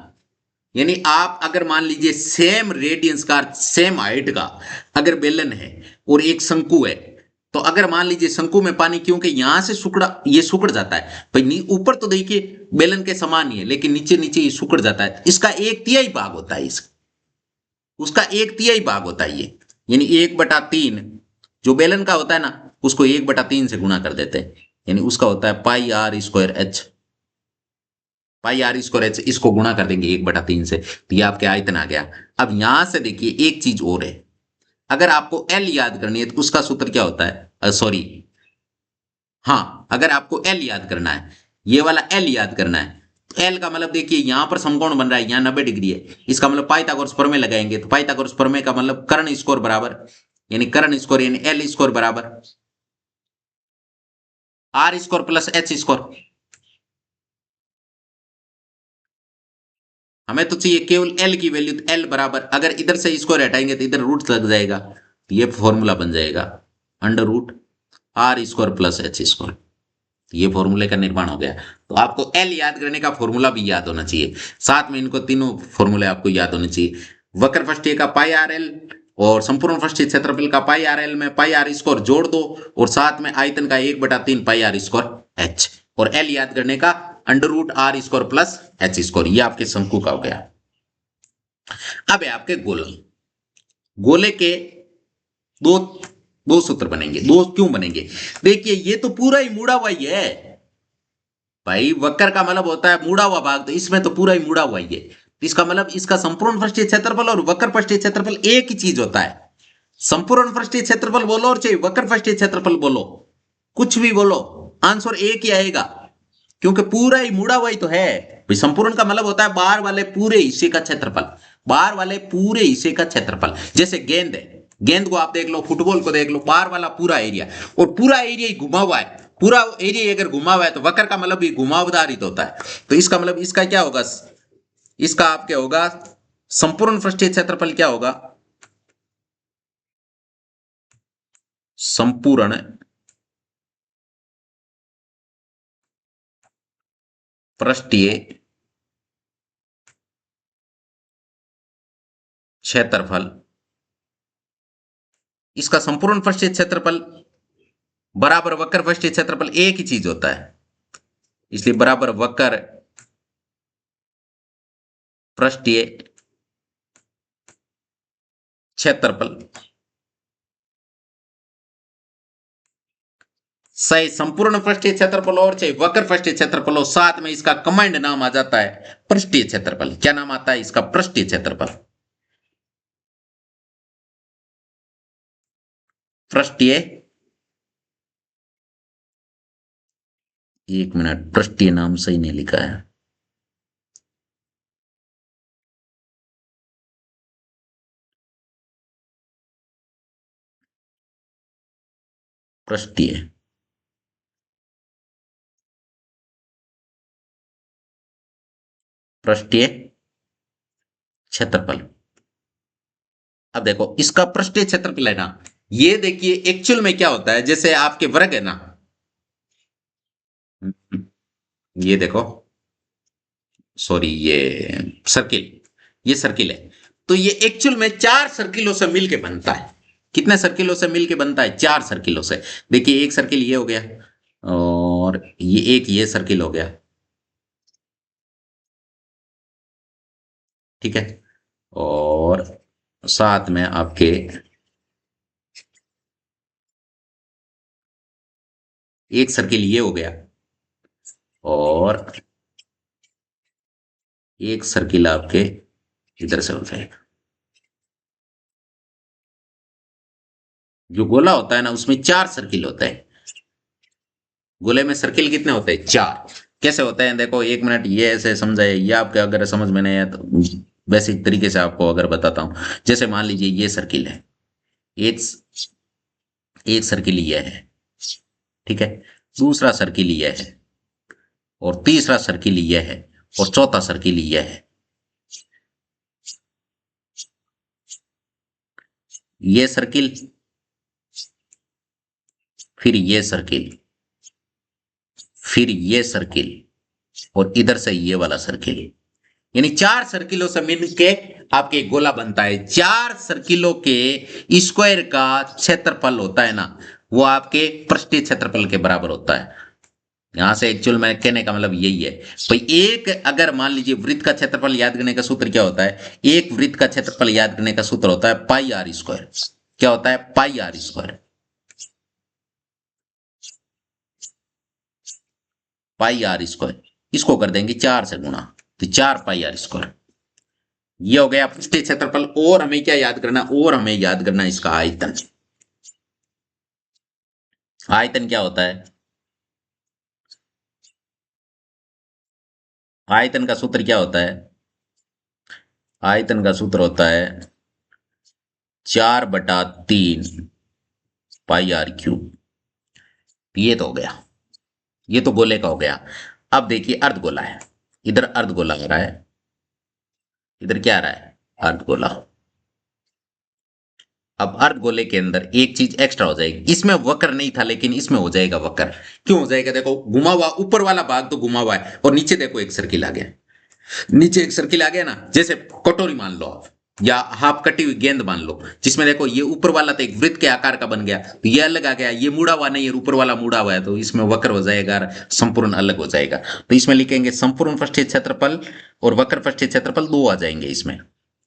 यानी आप अगर मान लीजिए सेम रेडियंस का सेम हाइट का अगर बेलन है और एक शंकु है, तो अगर मान लीजिए शंकु में पानी, क्योंकि यहां से सुकड़ा ये सुकड़ जाता है भाई, ऊपर तो देखिए बेलन के समान ही है लेकिन नीचे नीचे ये सुकड़ जाता है, इसका 1/3 भाग होता है, उसका 1/3 भाग होता है ये, यानी 1/3 जो बेलन का होता है ना उसको 1/3 से गुणा कर देते हैं, यानी उसका होता है pi are square H, pi are square H, इसको गुणा कर देंगे 1/3 से तो ये आपके आयतन आ गया। अब यहां से देखिए एक चीज और है, अगर आपको एल याद करनी है तो उसका सूत्र क्या होता है, सॉरी हाँ, अगर आपको एल याद करना है, ये वाला एल याद करना है, तो एल का मतलब देखिए यहां पर समकोण बन रहा है, यहाँ 90 डिग्री है, इसका मतलब पाइथागोरस प्रमेय लगाएंगे तो पाइथागोरस प्रमेय का मतलब कर्ण स्क्वायर बराबर, यानी कर्ण स्क्वायर यानी एल स्क्वायर बराबर r square plus h square. हमें तो चाहिए केवल एल की वैल्यू, तो एल बराबर अगर इधर से स्क्वायर हटाएंगे तो इधर रूट लग जाएगा, तो ये फॉर्मूला बन जाएगा under root r square plus h square, ये फॉर्मूले का निर्माण हो गया। तो आपको एल याद करने का फॉर्मूला भी याद होना चाहिए, साथ में इनको तीनों फॉर्मूले आपको याद होने चाहिए, वक्र पृष्ठीय का पाई आर एल और संपूर्ण पृष्ठीय क्षेत्रफल का पाई आर एल में पाई आर स्क्वायर जोड़ दो, और साथ में आयतन का 1/3 पाई आर स्क्वायर एच, और एल याद करने का under root r square plus h square, ये आपके शंकु का हो गया। अब है आपके गोला, गोले के दो दो सूत्र बनेंगे, दो क्यों बनेंगे, देखिए ये तो पूरा ही मुड़ा हुआ ही है भाई, वक्र का मतलब होता है मुड़ा हुआ भाग, तो इसमें तो पूरा ही मुड़ा हुआ ही है, तो इसका मतलब इसका संपूर्ण पृष्ठीय क्षेत्रफल और वक्र पृष्ठीय क्षेत्रफल एक ही चीज होता है। संपूर्ण पृष्ठीय क्षेत्रफल बोलो और चाहे वक्र पृष्ठीय क्षेत्रफल बोलो, कुछ भी बोलो आंसर एक ही आएगा, क्योंकि पूरा ही मुड़ा हुआ ही तो है भाई। संपूर्ण का मतलब होता है बाहर वाले पूरे हिस्से का क्षेत्रफल, बाहर वाले पूरे हिस्से का क्षेत्रफल, जैसे गेंद है, गेंद को आप देख लो, फुटबॉल को देख लो, बाहर वाला पूरा एरिया, और पूरा एरिया ही घुमा हुआ है, पूरा एरिया अगर घुमा हुआ है तो वक्र का मतलब भी घुमावदारित होता है, तो इसका मतलब इसका क्या होगा, इसका आप क्या होगा, संपूर्ण पृष्ठीय क्षेत्रफल क्या होगा, संपूर्ण पृष्ठीय क्षेत्रफल, इसका संपूर्ण पृष्ठीय क्षेत्रफल बराबर वक्र पृष्ठीय क्षेत्रफल एक ही चीज होता है, इसलिए बराबर वक्र पृष्ठीय क्षेत्रफल सही संपूर्ण पृष्ठीय क्षेत्रफल और चाहे वक्र पृष्ठीय क्षेत्रफल हो, साथ में इसका कमांड नाम आ जाता है पृष्ठीय क्षेत्रफल। क्या नाम आता है इसका, पृष्ठीय क्षेत्रफल, पृष्ठीय, एक मिनट, पृष्ठीय नाम सही नहीं लिखा है, पृष्ठीय, पृष्ठीय क्षेत्रफल। अब देखो इसका पृष्ठीय क्षेत्रफल है ना, ये देखिए एक्चुअल में क्या होता है, जैसे आपके वर्ग है ना, ये देखो, सॉरी ये सर्किल, ये सर्किल है, तो ये एक्चुअल में 4 सर्किलों से मिलके बनता है। कितने सर्किलों से मिलके बनता है, 4 सर्किलों से। देखिए एक सर्किल ये हो गया, और ये एक ये सर्किल हो गया, ठीक है, और साथ में आपके एक सर्किल ये हो गया, और एक सर्किल आपके इधर से हो जाएगा। जो गोला होता है ना उसमें 4 सर्किल होते हैं, गोले में सर्किल कितने होते हैं, 4। कैसे होते हैं देखो, एक मिनट, ये ऐसे समझाए, ये आपके अगर समझ में नहीं आया तो बेसिक तरीके से आपको अगर बताता हूं, जैसे मान लीजिए ये सर्किल है, एक एक सर्किल ये है, ठीक है, दूसरा सर्किल ये है, और तीसरा सर्किल ये है, और चौथा सर्किल ये है। ये सर्किल, फिर ये सर्किल, फिर ये सर्किल, और इधर से ये वाला सर्किल, यानी 4 सर्किलों से मिलके आपके एक गोला बनता है। 4 सर्किलों के स्क्वायर का क्षेत्रफल होता है ना, वो आपके पृष्ठीय क्षेत्रफल के बराबर होता है। यहां से एक्चुअल में कहने का मतलब यही है भाई, एक अगर मान लीजिए वृत्त का क्षेत्रफल याद करने का सूत्र क्या होता है, एक वृत्त का क्षेत्रफल याद करने का सूत्र होता है पाई आर स्क्वायर। क्या होता है? Pi are square. Pi are square, इसको कर देंगे 4 से गुणा, तो 4 पाई आर स्क्वायर। ये हो गया पृष्ठीय क्षेत्रफल। और हमें क्या याद करना? और हमें याद करना इसका आयतन। आयतन क्या होता है? आयतन का सूत्र क्या होता है? आयतन का सूत्र होता है 4/3 पाई आर क्यूब। ये तो हो गया, ये तो गोले का हो गया। अब देखिए अर्धगोला है, इधर अर्धगोला आ रहा है, इधर क्या आ रहा है? अर्धगोला। अब अर्धगोले के अंदर एक चीज एक्स्ट्रा हो जाएगी, इसमें वक्र नहीं था लेकिन इसमें हो जाएगा वक्र। क्यों हो जाएगा? देखो घुमा हुआ, ऊपर वाला भाग तो घुमा हुआ है, और नीचे देखो एक सर्किल आ गया। नीचे एक सर्किल आ गया ना, जैसे कटोरी मान लो आप, या हाफ कटी हुई गेंद मान लो, जिसमें देखो ये ऊपर वाला तो एक वृत्त के आकार का बन गया, तो ये अलग आ गया, ये मुड़ा हुआ नहीं है, ऊपर वाला मुड़ा हुआ है, तो इसमें वक्र हो जाएगा, संपूर्ण अलग हो जाएगा। तो इसमें लिखेंगे संपूर्ण पृष्ठीय क्षेत्रफल और वक्र पृष्ठीय क्षेत्रफल दो आ जाएंगे इसमें।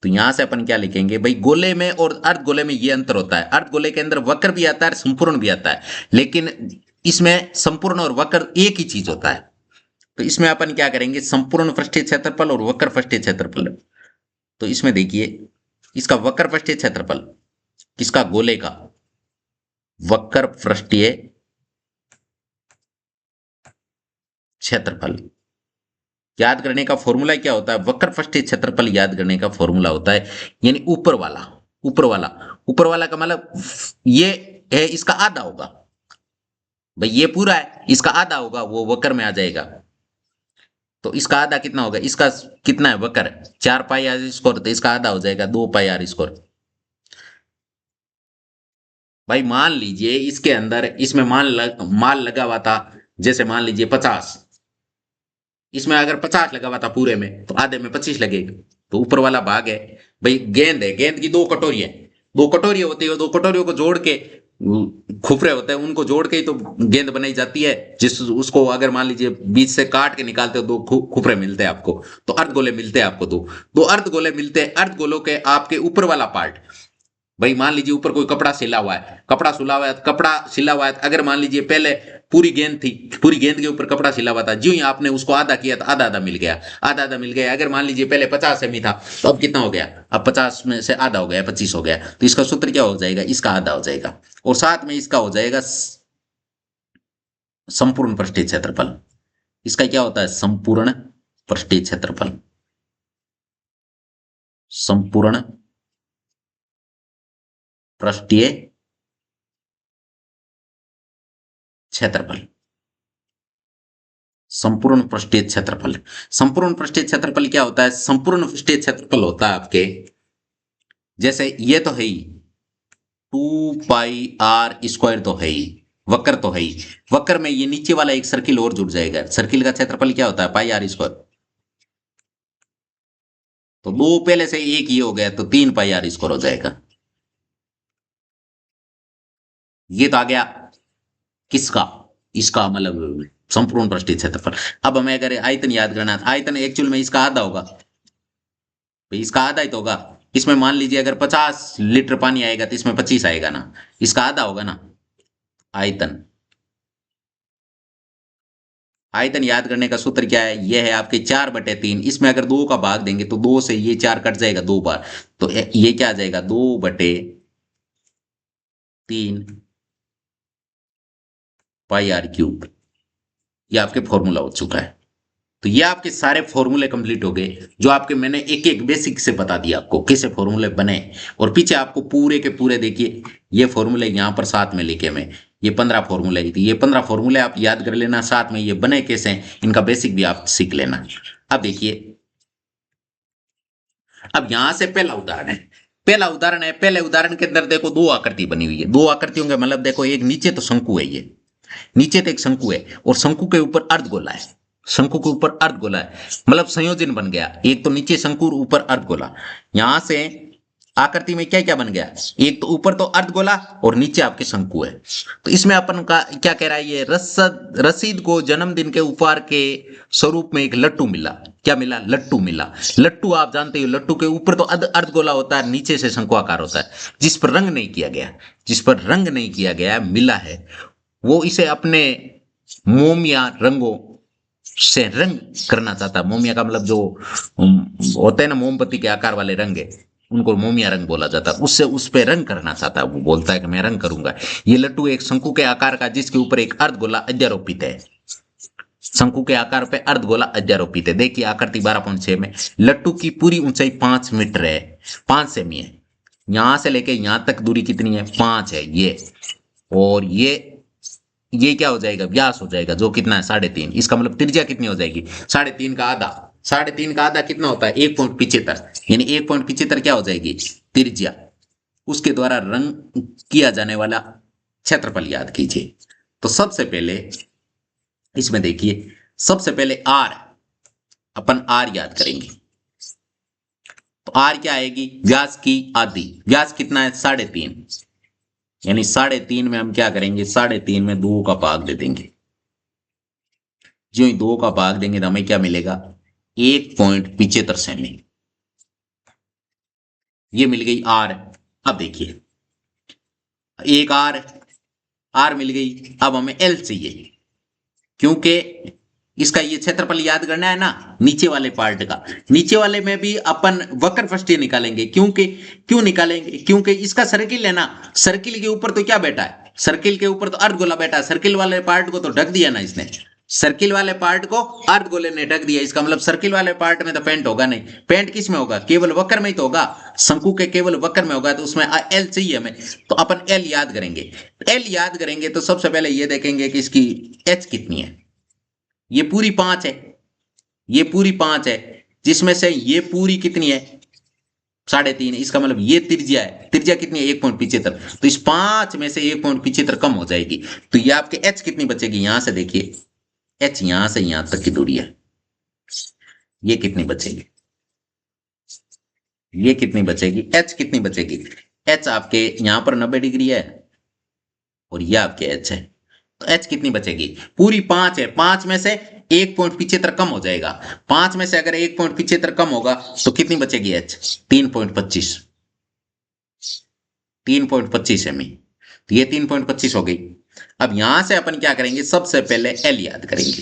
तो यहां से अपन क्या लिखेंगे भाई, गोले में और अर्धगोले में ये अंतर होता है, अर्धगोले के अंदर वक्र भी आता है, संपूर्ण भी आता है, लेकिन इसमें संपूर्ण और वक्र एक ही चीज होता है। तो इसमें अपन क्या करेंगे, संपूर्ण पृष्ठीय क्षेत्रफल और वक्र पृष्ठीय क्षेत्रफल। तो इसमें देखिए, इसका वक्र पृष्ठीय क्षेत्रफल, किसका? गोले का। वक्र पृष्ठीय क्षेत्रफल याद करने का फॉर्मूला क्या होता है? वक्र पृष्ठीय क्षेत्रफल याद करने का फॉर्मूला होता है, यानी ऊपर वाला, ऊपर वाला, ऊपर वाला का मतलब ये है, इसका आधा होगा भाई, ये पूरा है, इसका आधा होगा, वो वक्र में आ जाएगा। तो इसका आधा कितना होगा? इसका कितना है वक्र? 4 पाई आर स्क्वायर, तो इसका आधा हो जाएगा 2 पाई आर स्क्वायर। भाई मान लीजिए इसके अंदर, इसमें माल लगा हुआ था, जैसे मान लीजिए 50, इसमें अगर 50 लगा हुआ था पूरे में, तो आधे में 25 लगेगा। तो ऊपर वाला भाग है भाई, गेंद है, गेंद की दो कटोरी है, दो कटोरी होती है, दो कटोरियों को जोड़ के खुपरे होते हैं, उनको जोड़ के ही तो गेंद बनाई जाती है। जिस उसको अगर मान लीजिए बीच से काट के निकालते हो, दो खुपरे मिलते हैं आपको, तो अर्धगोले मिलते हैं आपको, दो दो अर्धगोले मिलते हैं। अर्धगोलों के आपके ऊपर वाला पार्ट, भाई मान लीजिए ऊपर कोई कपड़ा सिला हुआ है, कपड़ा सिला हुआ है, कपड़ा सिला हुआ है, अगर मान लीजिए पहले पूरी गेंद थी, पूरी गेंद के ऊपर कपड़ा सिला हुआ था, जो ही आपने उसको आधा किया तो आधा आधा मिल गया, आधा आधा मिल गया। अगर मान लीजिए पहले 50 सेमी था, तो अब कितना हो गया? अब 50 में से आधा हो गया, 25 हो गया। तो इसका सूत्र क्या हो जाएगा? इसका आधा हो जाएगा, और साथ में इसका हो जाएगा संपूर्ण पृष्ठीय क्षेत्रफल। इसका क्या होता है? संपूर्ण पृष्ठीय क्षेत्रफल, संपूर्ण पृष्ठीय क्षेत्रफल, संपूर्ण पृष्ठीय क्षेत्रफल। संपूर्ण पृष्ठीय क्षेत्रफल क्या होता है? संपूर्ण पृष्ठीय क्षेत्रफल होता है आपके, जैसे ये तो है ही 2 पाई आर स्क्वायर, तो है ही, वक्र तो है ही, वक्र में ये नीचे वाला एक सर्किल और जुड़ जाएगा। सर्किल का क्षेत्रफल क्या होता है? Pi are square. तो दो पहले से एक ये हो गया, तो 3 पाई आर स्क्वायर हो जाएगा। ये तो आ गया किसका? इसका मतलब संपूर्ण पृष्ठीय क्षेत्रफल। अब हमें अगर आयतन याद करना है, आयतन एक्चुअल में इसका आधा होगा भाई, इसका आधा ही तो होगा। इसमें मान लीजिए अगर 50 लीटर पानी आएगा, तो इसमें 25 आएगा ना, इसका आधा होगा ना आयतन। आयतन याद करने का सूत्र क्या है? यह है आपके 4/3। इसमें अगर 2 का भाग देंगे, तो 2 से ये 4 कट जाएगा 2 बार, तो ये क्या आ जाएगा? 2/3 पाई आर क्यूब। ये आपके फॉर्मूला हो चुका है। तो ये आपके सारे फॉर्मूले कंप्लीट हो गए, जो आपके मैंने एक एक बेसिक से बता दिया आपको कैसे फॉर्मूले बने। और पीछे आपको पूरे के पूरे देखिए ये फॉर्मूले यहाँ पर साथ में लिखे मैं, ये 15 फॉर्मूले थी, ये 15 फॉर्मूले आप याद कर लेना, साथ में ये बने कैसे हैं इनका बेसिक भी आप सीख लेना। अब देखिए, अब यहां से पहला उदाहरण है, पहला उदाहरण है, पहले उदाहरण के अंदर देखो दो आकृति बनी हुई है, दो आकृतियों का मतलब देखो, एक नीचे तो शंकु है, ये नीचे तो एक शंकु है और शंकु के ऊपर अर्धगोला है, शंकु के ऊपर अर्धगोला है, मतलब संयोजन बन गया, एक तो नीचे शंकु ऊपर अर्धगोला। यहां से आकृति में क्या क्या बन गया, एक तो ऊपर तो अर्धगोला और नीचे आपके शंकु है। तो इसमें अपन का क्या कह रहा है, ये रसीद को जन्मदिन के उपहार के स्वरूप में एक लट्टू मिला, क्या मिला, लट्टू मिला। लट्टू आप जानते हो, लट्टू के ऊपर तो अर्धगोला होता है, नीचे से शंकुआकार होता है, जिस पर रंग नहीं किया गया, जिस पर रंग नहीं किया गया मिला है, वो इसे अपने मोम या रंगों से रंग करना चाहता है। मोमिया का मतलब जो होते हैं ना मोमबत्ती के आकार वाले रंग है, उनको मोमिया रंग बोला जाता है, उससे उस पे रंग करना चाहता है, वो बोलता है कि मैं रंग करूंगा। ये लट्टू एक शंकु के आकार का, जिसके ऊपर एक अर्धगोला अध्यारोपित है, शंकु के आकार पे अर्धगोला अध्यारोपित है। देखिए आकृति 12.6 में लट्टू की पूरी ऊंचाई 5 मीटर है, 5 सेमी है, यहां से लेके यहां तक दूरी कितनी है, 5 है ये, और ये क्या हो जाएगा, व्यास हो जाएगा, जो कितना है 3.5। इसका मतलब त्रिज्या कितनी हो जाएगी, 3.5 का आधा, 3.5 का आधा कितना होता है 1.75, यानी 1.75 क्या हो जाएगी त्रिज्या। उसके द्वारा रंग किया जाने वाला क्षेत्रफल याद कीजिए। तो सबसे पहले इसमें देखिए, सबसे पहले आर, अपन आर याद करेंगे। तो आर क्या आएगी, व्यास की आधी, व्यास कितना है 3.5, यानी 3.5 में हम क्या करेंगे, 3.5 में 2 का भाग दे देंगे, जो ही 2 का भाग देंगे तो हमें क्या मिलेगा 1.75 सेमी, ये मिल गई आर। अब देखिए एक आर मिल गई, अब हमें एल चाहिए, क्योंकि इसका ये क्षेत्रफल याद करना है ना नीचे वाले पार्ट का, नीचे वाले में भी अपन वक्र फष्टी निकालेंगे, क्यों निकालेंगे, क्योंकि इसका सर्किल है ना, सर्किल के ऊपर तो क्या बैठा है, सर्किल के ऊपर तो अर्धगोला बैठा है, सर्किल वाले पार्ट को तो ढक दिया ना इसने, सर्किल वाले पार्ट को अर्धगोले ने ढक दिया, इसका मतलब सर्किल वाले पार्ट में तो पेंट होगा नहीं, पेंट किस में होगा, केवल वक्र में ही तो होगा, शंकु के केवल वक्र में होगा, तो उसमें एल चाहिए हमें, तो अपन एल याद करेंगे। एल याद करेंगे तो सबसे पहले ये देखेंगे कि इसकी एच कितनी है, ये पूरी 5 है, ये पूरी 5 है, जिसमें से ये पूरी कितनी है 3.5 है, इसका मतलब ये त्रिज्या है, त्रिज्या कितनी है 1.75, तो इस 5 में से 1.75 कम हो जाएगी, तो ये आपके एच कितनी बचेगी, यहां से देखिए एच यहां से यहां तक की दूरी है, ये कितनी बचेगी, ये कितनी बचेगी, एच कितनी बचेगी, एच आपके यहां पर 90 डिग्री है और ये आपके एच है, तो एच कितनी बचेगी, पूरी 5 है, 5 में से 1.75 कम हो जाएगा, 5 में से अगर 1.75 कम होगा तो कितनी बचेगी एच, 3.25, 3.25 एमई, तो ये 3.25 हो गई। अब यहां से अपन क्या करेंगे, सबसे पहले एल याद करेंगे।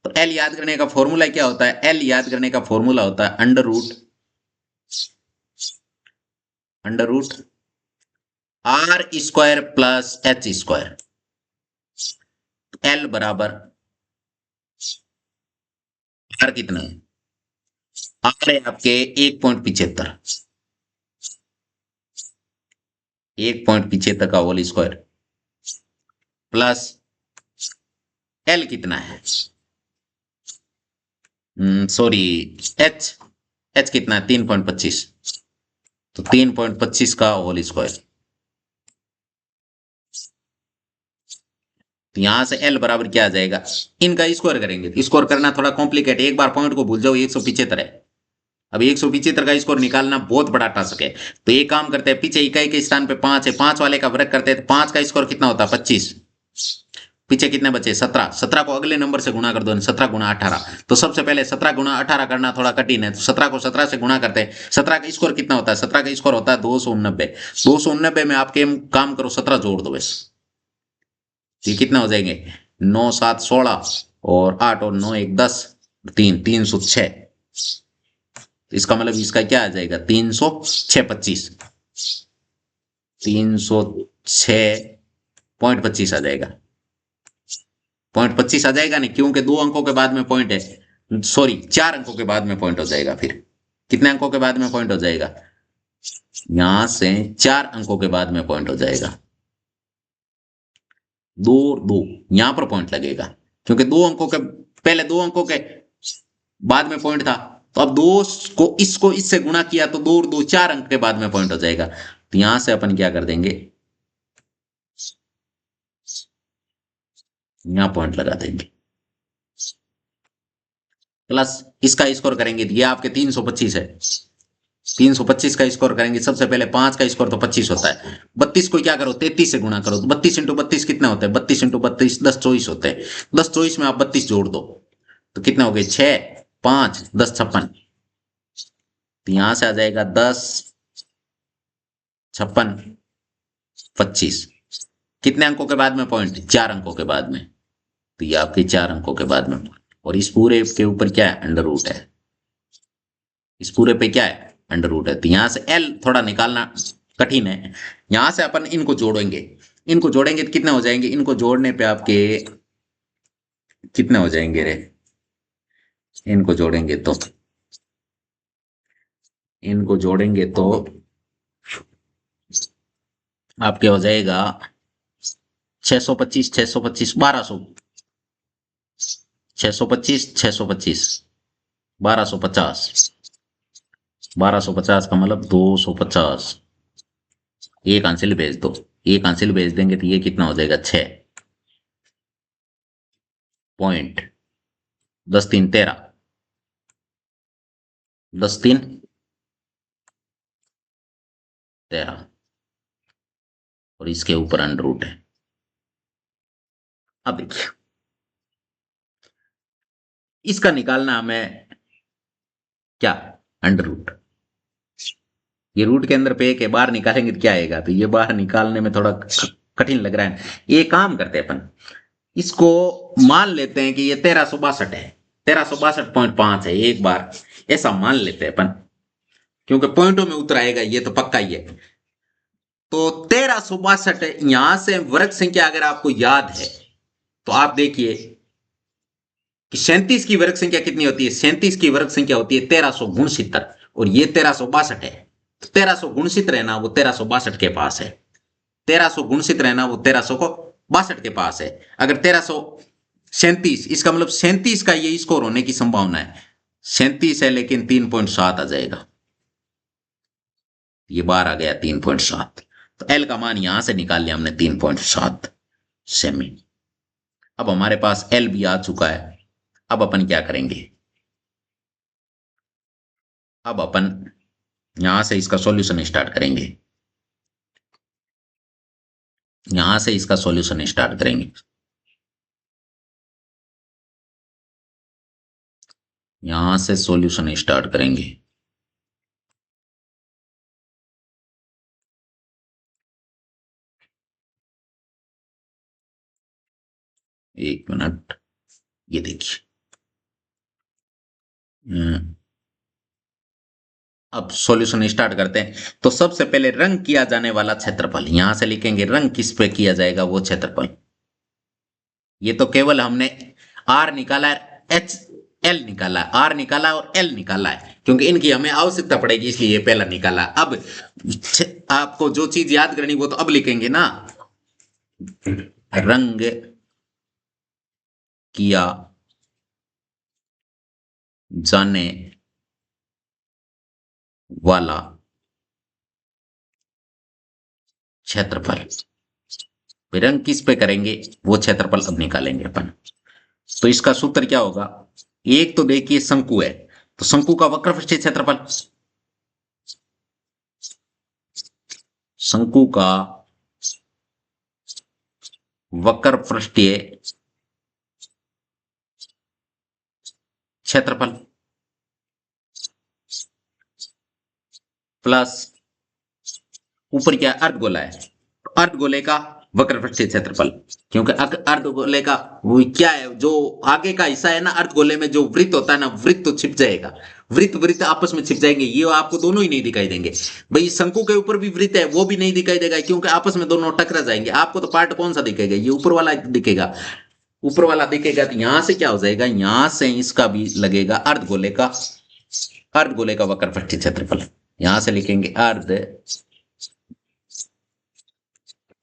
तो एल याद करने का फॉर्मूला क्या होता है, एल याद करने का फॉर्मूला होता है under root r square plus h square, l बराबर आर कितना है, आर है आपके 1.75, 1.75 का होल स्क्वायर प्लस एल कितना है, सॉरी एच कितना है 3.25, तो 3.25 का होल स्क्वायर, तो यहां से एल बराबर क्या आ जाएगा, इनका स्क्वायर करेंगे, तो स्क्वायर करना थोड़ा कॉम्प्लिकेट है, एक बार पॉइंट को भूल जाओ, 175 है, अब 175 का स्कोर निकालना बहुत बड़ा टास्क है, तो एक काम करते हैं, पीछे इकाई के स्थान पे 5 है, 5 वाले का वर्ग करते हैं, तो 5 का स्कोर कितना होता है 25, पीछे कितने बचे 17, 17 को अगले नंबर से गुणा कर दो, 17 गुणा 18, तो सबसे पहले 17 गुणा 18 करना थोड़ा कठिन है, तो 17 को 17 से गुणा करते हैं, 17 का स्कोर कितना होता है, 17 का स्कोर होता है 289, 289 में आप काम करो 17 जोड़ दो बस, ये कितना हो जाएंगे 9 7 16 और 8 और 9 1 10, 306, इसका मतलब इसका क्या आ जाएगा 306 25, 306.25 आ जाएगा, 0.25 आ जाएगा नहीं, क्योंकि 2 अंकों के बाद में पॉइंट है, सॉरी 4 अंकों के बाद में पॉइंट हो जाएगा। फिर कितने अंकों के बाद में पॉइंट हो जाएगा? यहां से 4 अंकों के बाद में पॉइंट हो जाएगा। 2 2 यहां पर पॉइंट लगेगा, क्योंकि 2 अंकों के पहले 2 अंकों के बाद में पॉइंट था। तो अब 2 को इसको इससे गुणा किया तो 2 और 2 4 अंक के बाद में पॉइंट हो जाएगा। तो यहां से अपन क्या कर देंगे, यहां पॉइंट लगा देंगे, प्लस इसका स्कोर करेंगे। ये आपके 325 है, 325 का स्कोर करेंगे। सबसे पहले 5 का स्कोर तो 25 होता है। 32 को क्या करो, 33 से गुणा करो। तो 32 इंटू 32 कितने होते हैं? 32 इंटू 32 10 24 होते हैं। 10 24 में आप 32 जोड़ दो तो कितने हो गए? 6 5 10 56। तो यहां से आ जाएगा 10 56 25। कितने अंकों के बाद में पॉइंट? 4 अंकों के बाद में। तो ये आपके 4 अंकों के बाद में पॉइंट। और इस पूरे के ऊपर क्या है? अंडर रूट है। इस पूरे पे क्या है? अंडर रूट है। तो यहां से एल थोड़ा निकालना कठिन है। यहां से अपन इनको जोड़ेंगे, इनको जोड़ेंगे तो कितने हो जाएंगे? इनको जोड़ने पे आपके कितने हो जाएंगे रे? इनको जोड़ेंगे तो इनको जोड़ेंगे तो आपके हो जाएगा 625 625 1200, 625 625 1250, 1250 का मतलब 250। एक आंसर भेज दो, एक आंसर भेज देंगे तो ये कितना हो जाएगा? 6 पॉइंट 10 3 13, 10 3 13 और इसके ऊपर अंडर रूट है। अब देखिए इसका निकालना हमें क्या? Under root. ये रूट के अंदर पे एक है, बाहर निकालेंगे तो क्या आएगा? तो ये बाहर निकालने में थोड़ा कठिन लग रहा है। ये काम करते हैं अपन, इसको मान लेते हैं कि ये 1362 है, 1362.5 है। एक बार ऐसा मान लेते हैं अपन, क्योंकि पॉइंटों में उतर आएगा ये तो पक्का ही है। तो 1362 यहां से वर्ग संख्या अगर आपको याद है तो आप देखिए कि 37 की वर्ग संख्या कितनी होती है? 37 की वर्ग संख्या होती है 1369 और ये 1362 है। तो 1369 रहना वो 1362 के पास है, 1369 रहना वो 1362 के पास है। अगर 1337, इसका मतलब 37 का ये स्कोर होने की संभावना है। 37 है लेकिन 3.7 आ जाएगा, ये बार आ गया 3.7। तो एल का मान यहां से निकाल लिया हमने 3.7 सेमी। अब हमारे पास एल भी आ चुका है। अब अपन क्या करेंगे? अब अपन यहां से इसका सॉल्यूशन स्टार्ट करेंगे, यहां से इसका सॉल्यूशन स्टार्ट करेंगे। यहां से सॉल्यूशन स्टार्ट करेंगे। एक मिनट, ये देखिए अब सॉल्यूशन स्टार्ट करते हैं। तो सबसे पहले रंग किया जाने वाला क्षेत्रफल यहां से लिखेंगे। रंग किस पे किया जाएगा? वो क्षेत्रफल। ये तो केवल हमने आर निकाला है, एच एल निकाला है, आर निकाला और एल निकाला है, क्योंकि इनकी हमें आवश्यकता पड़ेगी इसलिए पहला निकाला। अब आपको जो चीज याद करनी वो तो अब लिखेंगे ना। रंग किया जाने वाला क्षेत्रफल। रंग किस पे करेंगे? वो क्षेत्रफल अब निकालेंगे अपन। तो इसका सूत्र क्या होगा? एक तो देखिए शंकु है, तो शंकु का वक्रपृष्ठीय क्षेत्रफल, शंकु का वक्रपृष्ठीय क्षेत्रफल प्लस ऊपर क्या? अर्धगोला है, अर्धगोले का वक्रपृष्ठीय क्षेत्रफल। क्योंकि अर्धगोले का वो क्या है, जो आगे का हिस्सा है ना अर्धगोले में, जो वृत्त होता है ना, वृत्त तो छिप जाएगा, वृत्त वृत्त आपस में छिप जाएंगे। ये आपको दोनों ही नहीं दिखाई देंगे भाई। शंकु के ऊपर भी वृत्त है, वो भी नहीं दिखाई देगा, क्योंकि आपस में दोनों टकरा जाएंगे। आपको तो पार्ट कौन सा दिखेगा? ये ऊपर वाला दिखेगा। ऊपर वाला देखेगा तो यहां से क्या हो जाएगा, यहां से इसका भी लगेगा अर्धगोले का वक्रपष्ठीय क्षेत्रफल। यहां से लिखेंगे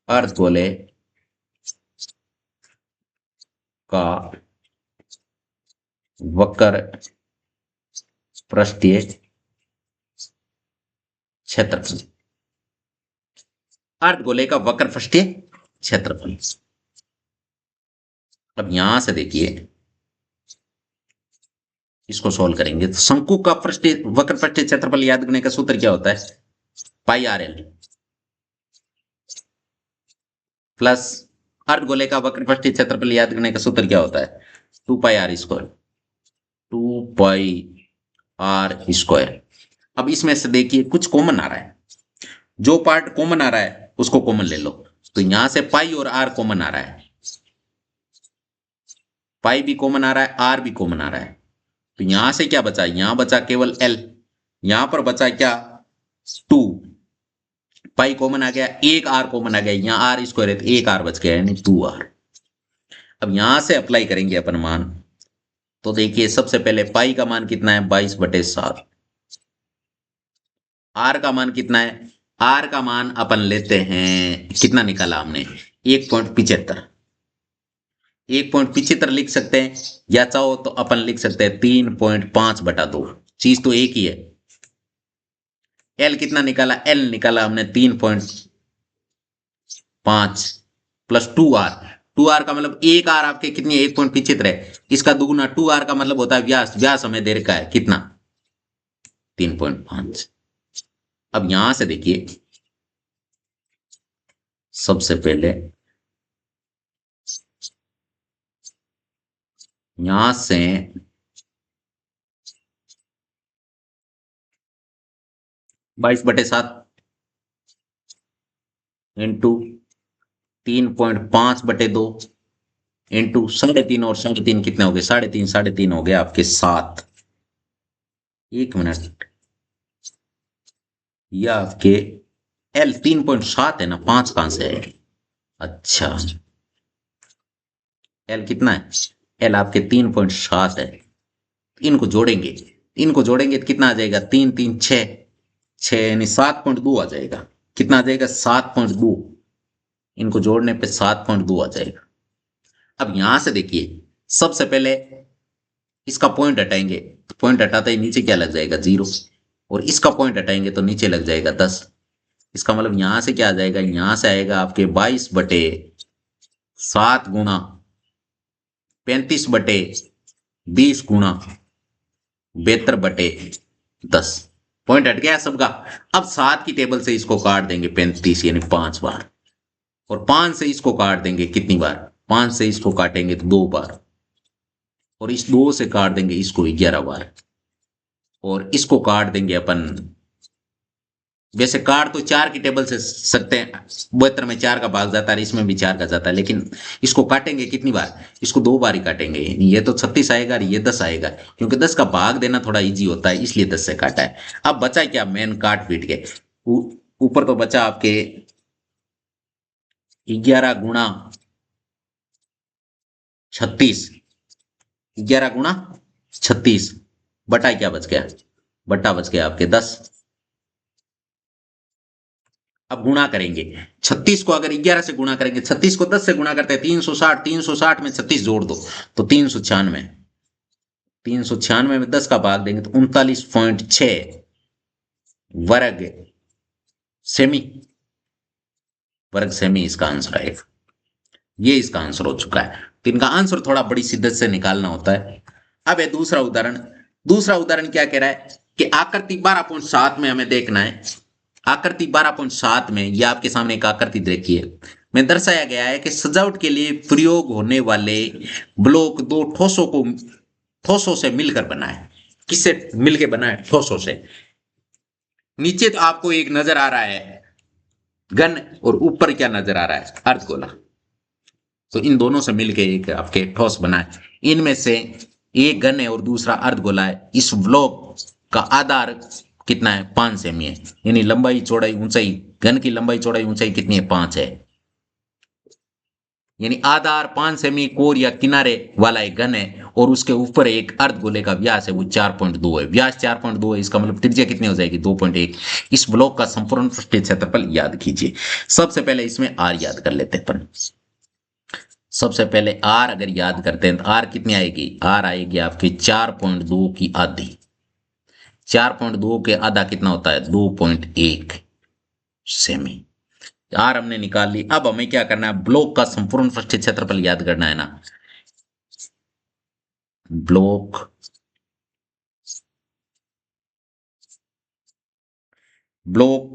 अर्धगोले का वक्र पृष्ठीय क्षेत्रफल, अर्धगोले का वक्र पृष्ठीय क्षेत्रफल। अब यहां से देखिए इसको सॉल्व करेंगे तो शंकु का पृष्ठीय वक्र पृष्ठीय क्षेत्रफल याद करने का सूत्र क्या होता है, पाई आर एल प्लस अर्धगोले का वक्र पृष्ठीय क्षेत्रफल याद करने का सूत्र क्या होता है, 2 पाई आर स्क्वायर। अब इसमें से देखिए कुछ कॉमन आ रहा है, जो पार्ट कॉमन आ रहा है उसको कॉमन ले लो। तो यहां से पाई और आर कॉमन आ रहा है, पाई भी कॉमन आ रहा है, आर भी कॉमन आ रहा है। तो यहां से क्या बचा, यहां बचा केवल एल, यहां पर बचा क्या 2, पाई कॉमन आ गया, एक आर कॉमन आ गया, यहां आर स्क्वायर है तो एक आर बच गया यानी 2 आर। अब यहां से अप्लाई करेंगे अपन मान, तो देखिए सबसे पहले पाई का मान कितना है 22/7, आर का मान कितना है, आर का मान अपन लेते हैं कितना निकाला हमने 1.75, 1.75 लिख सकते हैं, या चाहो तो अपन लिख सकते हैं 3.5/2, चीज तो एक ही है। एल कितना निकाला, एल निकाला हमने 3.5 प्लस 2 आर का मतलब एक आर आपके कितनी 1.75 है, इसका दुगुना 2 आर का मतलब होता है व्यास, व्यास हमें दे रखा है कितना 3.5। अब यहां से देखिए सबसे पहले यहां से 22/7 इंटू 3.5/2 इंटू 3.5 और 3.5 कितने हो गए, 3.5 हो गए आपके 7। 1 मिनट, यह आपके एल 3.7 है ना, 5 कहां से है, अच्छा एल कितना है, एल आपके 3.7 है। इनको जोड़ेंगे तो कितना आ जाएगा, 3 3 6 6 यानी 7.2 आ जाएगा। कितना आ जाएगा 7.2, इनको जोड़ने पे 7.2 आ जाएगा। अब यहां से देखिए सबसे पहले इसका पॉइंट हटाएंगे, तो पॉइंट हटाते ही नीचे क्या लग जाएगा 0, और इसका पॉइंट हटाएंगे तो नीचे लग जाएगा 10। इसका मतलब यहां से क्या आ जाएगा, यहां से आएगा आपके 22/7 गुणा 35/20 गुणा 72/10। पॉइंट हट गया सबका। अब 7 की टेबल से इसको काट देंगे 35 यानी 5 बार, और 5 से इसको काट देंगे कितनी बार, 5 से इसको काटेंगे तो 2 बार, और इस 2 से काट देंगे इसको 11 बार, और इसको काट देंगे अपन, वैसे काट तो 4 की टेबल से सकते हैं, 72 में 4 का भाग जाता है, इसमें भी 4 का जाता है, लेकिन इसको काटेंगे कितनी बार, इसको 2 बार ही काटेंगे। ये तो 36 आएगा और ये 10 आएगा, क्योंकि 10 का भाग देना थोड़ा इजी होता है इसलिए 10 से काटा है। अब बचा क्या, मेन काट पीट के ऊपर तो बचा आपके 11 गुणा 36, 11 गुणा 36 बटा क्या बच गया, बटा बच गया आपके 10। अब गुणा करेंगे 36 को, अगर 11 से गुणा करेंगे, 36 को 10 से गुणा करते हैं 360, 360 में 36 जोड़ दो तो 396, 396 में 10 का भाग देंगे तो 39.6 वर्ग सेमी, वर्ग सेमी इसका आंसर आएगा। ये इसका आंसर हो चुका है। तो इनका आंसर थोड़ा बड़ी शिद्दत से निकालना होता है। अब है दूसरा उदाहरण। दूसरा उदाहरण क्या कह रहा है कि आकृति 12.7 में हमें देखना है, आकृति 12.7 में यह आपके सामने एक आकृति देखिए, में दर्शाया गया है कि सजावट के लिए प्रयोग होने वाले ब्लॉक दो ठोसों से मिलकर बना है। किससे मिलकर बना है, ठोसों से। नीचे तो आपको एक नजर आ रहा है घन, और ऊपर क्या नजर आ रहा है, अर्धगोला। तो इन दोनों से मिलकर एक आपके ठोस बना है। इनमें से एक घन है और दूसरा अर्धगोला है। इस ब्लॉक का आधार कितना है, 5 सेमी है, यानी लंबाई चौड़ाई ऊंचाई, घन की लंबाई चौड़ाई ऊंचाई कितनी है, 5 है। यानी आधार 5 सेमी कोर या किनारे वाला एक घन है और उसके ऊपर एक अर्धगोले का व्यास है वो 4.2 है। व्यास 4.2 है, इसका मतलब त्रिज्या कितनी हो जाएगी 2.1। इस ब्लॉक का संपूर्ण पृष्ठीय क्षेत्रफल याद कीजिए। सबसे पहले इसमें आर याद कर लेते हैं अपन। सबसे पहले आर अगर याद करते हैं तो आर कितनी आएगी, आर आएगी आपकी 4.2 की आधी। 4.2 के आधा कितना होता है 2.1 सेमी। आर हमने निकाल ली। अब हमें क्या करना है, ब्लॉक का संपूर्ण पृष्ठीय क्षेत्रफल याद करना है ना। ब्लॉक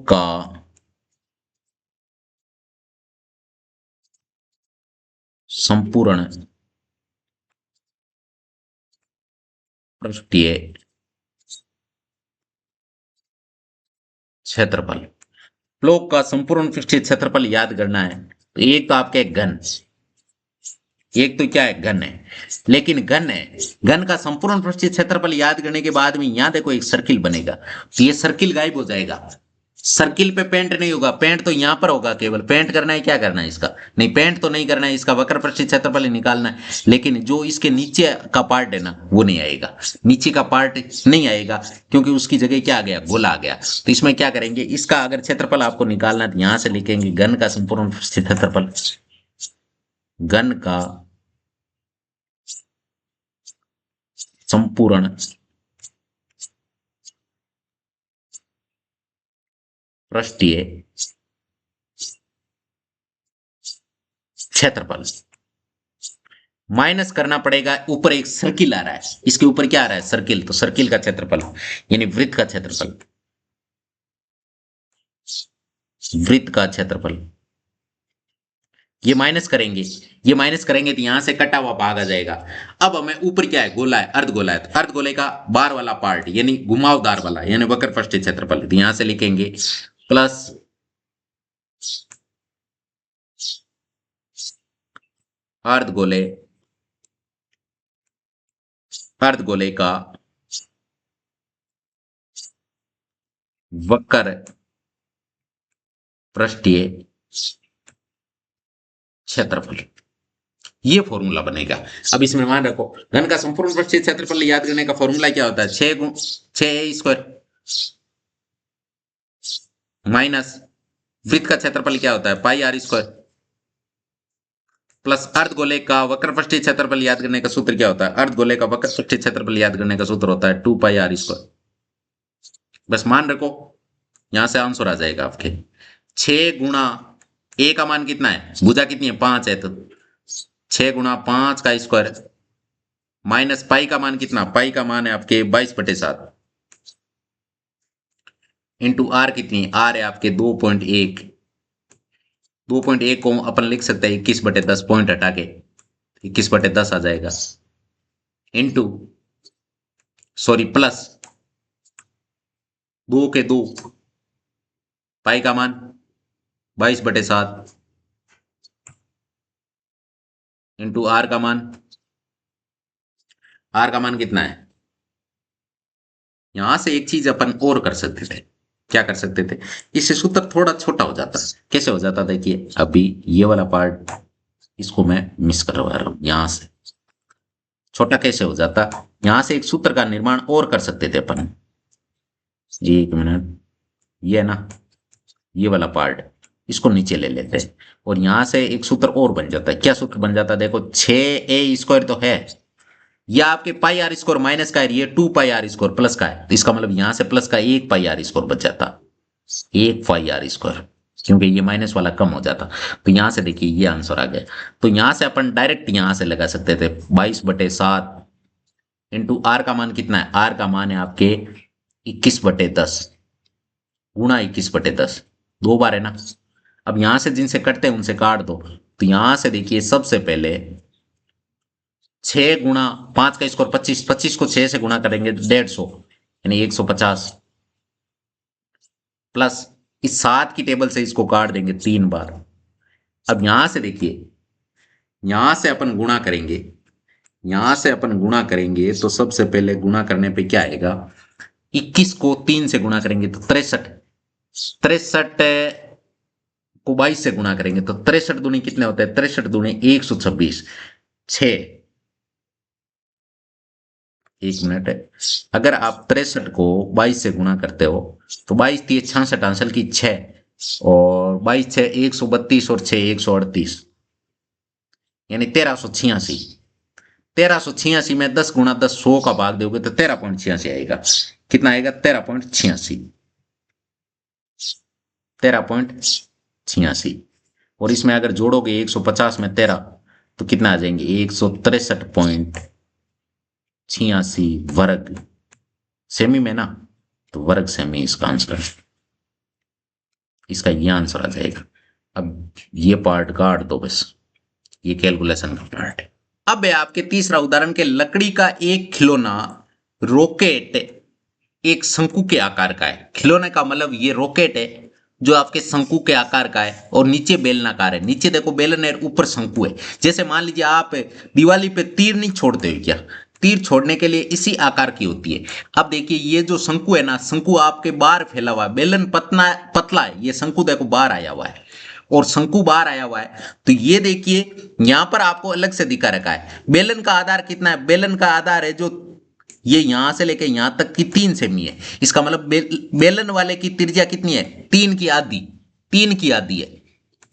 का संपूर्ण पृष्ठीय क्षेत्रफल। ब्लॉक का संपूर्ण पृष्ठीय क्षेत्रफल याद करना है तो एक तो आपके घन, एक तो क्या है घन है, लेकिन घन है, घन का संपूर्ण पृष्ठीय क्षेत्रफल याद करने के बाद में यहां देखो एक सर्किल बनेगा तो ये सर्किल गायब हो जाएगा। सर्किल पे पेंट नहीं होगा, पेंट तो यहां पर होगा। केवल पेंट करना है, क्या करना है इसका, नहीं पेंट तो नहीं करना है, इसका वक्र पृष्ठीय क्षेत्रफल निकालना है। लेकिन जो इसके नीचे का पार्ट है ना वो नहीं आएगा, नीचे का पार्ट नहीं आएगा क्योंकि उसकी जगह क्या आ गया, गोला आ गया। तो इसमें क्या करेंगे, इसका अगर क्षेत्रफल आपको निकालना है तो यहां से लिखेंगे घन का संपूर्ण पृष्ठीय क्षेत्रफल, घन का संपूर्ण पृष्ठीय क्षेत्रफल। माइनस करना पड़ेगा, ऊपर एक सर्किल आ रहा है, इसके ऊपर क्या आ रहा है सर्किल, तो सर्किल का क्षेत्रफल यानी वृत्त का क्षेत्रफल, वृत्त का क्षेत्रफल ये माइनस करेंगे, ये माइनस करेंगे तो यहां से कटा हुआ भाग आ जाएगा। अब हमें ऊपर क्या है, गोला है, अर्धगोला है, तो अर्धगोले का बार वाला पार्ट यानी घुमावदार वाला यानी वक्र पृष्ठीय क्षेत्रफल, तो यहां से लिखेंगे प्लस अर्धगोले, अर्धगोले का वक्र पृष्ठीय क्षेत्रफल, ये फॉर्मूला बनेगा। अब इसमें मान रखो घन का संपूर्ण पृष्ठीय क्षेत्रफल याद करने का फॉर्मूला क्या होता है, 6 माइनस वृत्त का क्षेत्रफल क्या होता है पाई आर स्क्वायर प्लस अर्धगोले का वक्र पृष्ठीय क्षेत्रफल याद करने का सूत्र क्या होता है, अर्धगोले का वक्र पृष्ठीय क्षेत्रफल याद करने का सूत्र होता है 2 पाई आर स्क्वायर। बस मान रखो यहां से आंसर आ जाएगा आपके 6 गुणा ए का मान कितना है, भुजा कितनी है 5 है, तो 6 गुणा 5 का स्क्वायर माइनस पाई का मान कितना, पाई का मान है आपके 22/7 इंटू आर कितनी, आर है आपके 2.1। 2.1 को अपन लिख सकते हैं 21/10, पॉइंट हटा के 21/10 आ जाएगा, इंटू सॉरी प्लस 2 के 2 पाई का मान 22/7 इंटू आर का मान, आर का मान कितना है। यहां से एक चीज अपन और कर सकते थे, क्या कर सकते थे, इससे सूत्र थोड़ा छोटा हो जाता। कैसे हो जाता, देखिए अभी ये वाला पार्ट इसको मैं मिस करवा रहा हूं, यहां से छोटा कैसे हो जाता, यहां से एक सूत्र का निर्माण और कर सकते थे अपन जी। 1 मिनट, ये है ना ये वाला पार्ट, इसको नीचे ले लेते हैं और यहां से एक सूत्र और बन जाता है। क्या सूत्र बन जाता है, देखो 6a² तो है, या आपके पाई आर स्क्वायर माइनस का है, ये 2 पाई आर स्क्वायर प्लस का है, तो इसका मतलब यहां से प्लस का 1 पाई आर स्क्वायर बच जाता, 1 पाई आर स्क्वायर, क्योंकि ये माइनस वाला कम हो जाता। तो यहां से देखिए ये आंसर आ गया। तो यहां से अपन डायरेक्ट यहां से लगा सकते थे 22/7 इंटू आर का मान कितना है, आर का मान है आपके 21/10 गुणा 21/10, 2 बार है ना। अब यहां से जिनसे कटते हैं उनसे काट दो, तो यहां से देखिए सबसे पहले 6 गुणा 5 का स्क्वायर 25, 25 को 6 से गुणा करेंगे 150 यानी 150 प्लस इस 7 की टेबल से इसको काट देंगे 3 बार। अब यहां से देखिए यहां से अपन गुणा करेंगे, यहां से अपन गुणा करेंगे तो सबसे पहले गुणा करने पे क्या आएगा, 21 को 3 से गुणा करेंगे तो 63, 63 को 22 से गुणा करेंगे तो 63 दूनी कितने होते हैं? 63 दूनी 126। 6, एक मिनट है। अगर आप 63 को 22 से गुणा करते हो तो 22 3 66 आंसर की 6, और 22 6 132 और 6 138, यानी 1386। 1386 में 10 गुणा 10 100 का भाग दोगे तो 13.86 आएगा। कितना आएगा? 13.86। 13.86। और इसमें अगर जोड़ोगे 150 में 13 तो कितना आ जाएंगे? 163.86 वर्ग सेमी में ना, तो वर्ग सेमी इसका आंसर, इसका ये आंसर आ जाएगा। अब ये पार्ट काट दो बस, ये कैलकुलेशन का पार्ट है। अब है आपके तीसरा उदाहरण के लकड़ी का एक खिलौना रॉकेट एक शंकु के आकार का है। खिलौने का मतलब ये रॉकेट है जो आपके शंकु के आकार का है और नीचे बेलनाकार है। नीचे देखो बेलन है, ऊपर शंकु है। जैसे मान लीजिए आप दिवाली पे तीर नहीं छोड़ते हो क्या? तीर छोड़ने के लिए इसी आकार की होती है। अब देखिए ये जो शंकु है ना, शंकु आपके बाहर फैला हुआ है, बेलन पतला है, ये शंकु देखो बाहर आया हुआ है और शंकु बाहर आया हुआ है। तो ये देखिए यहां पर आपको अलग से दिखा रखा है। बेलन का आधार कितना है? बेलन का आधार है जो ये यहां से लेके यहां तक की 3 सेमी है। इसका मतलब बेलन वाले की त्रिज्या कितनी है? 3 की आधी, 3 की आधी है,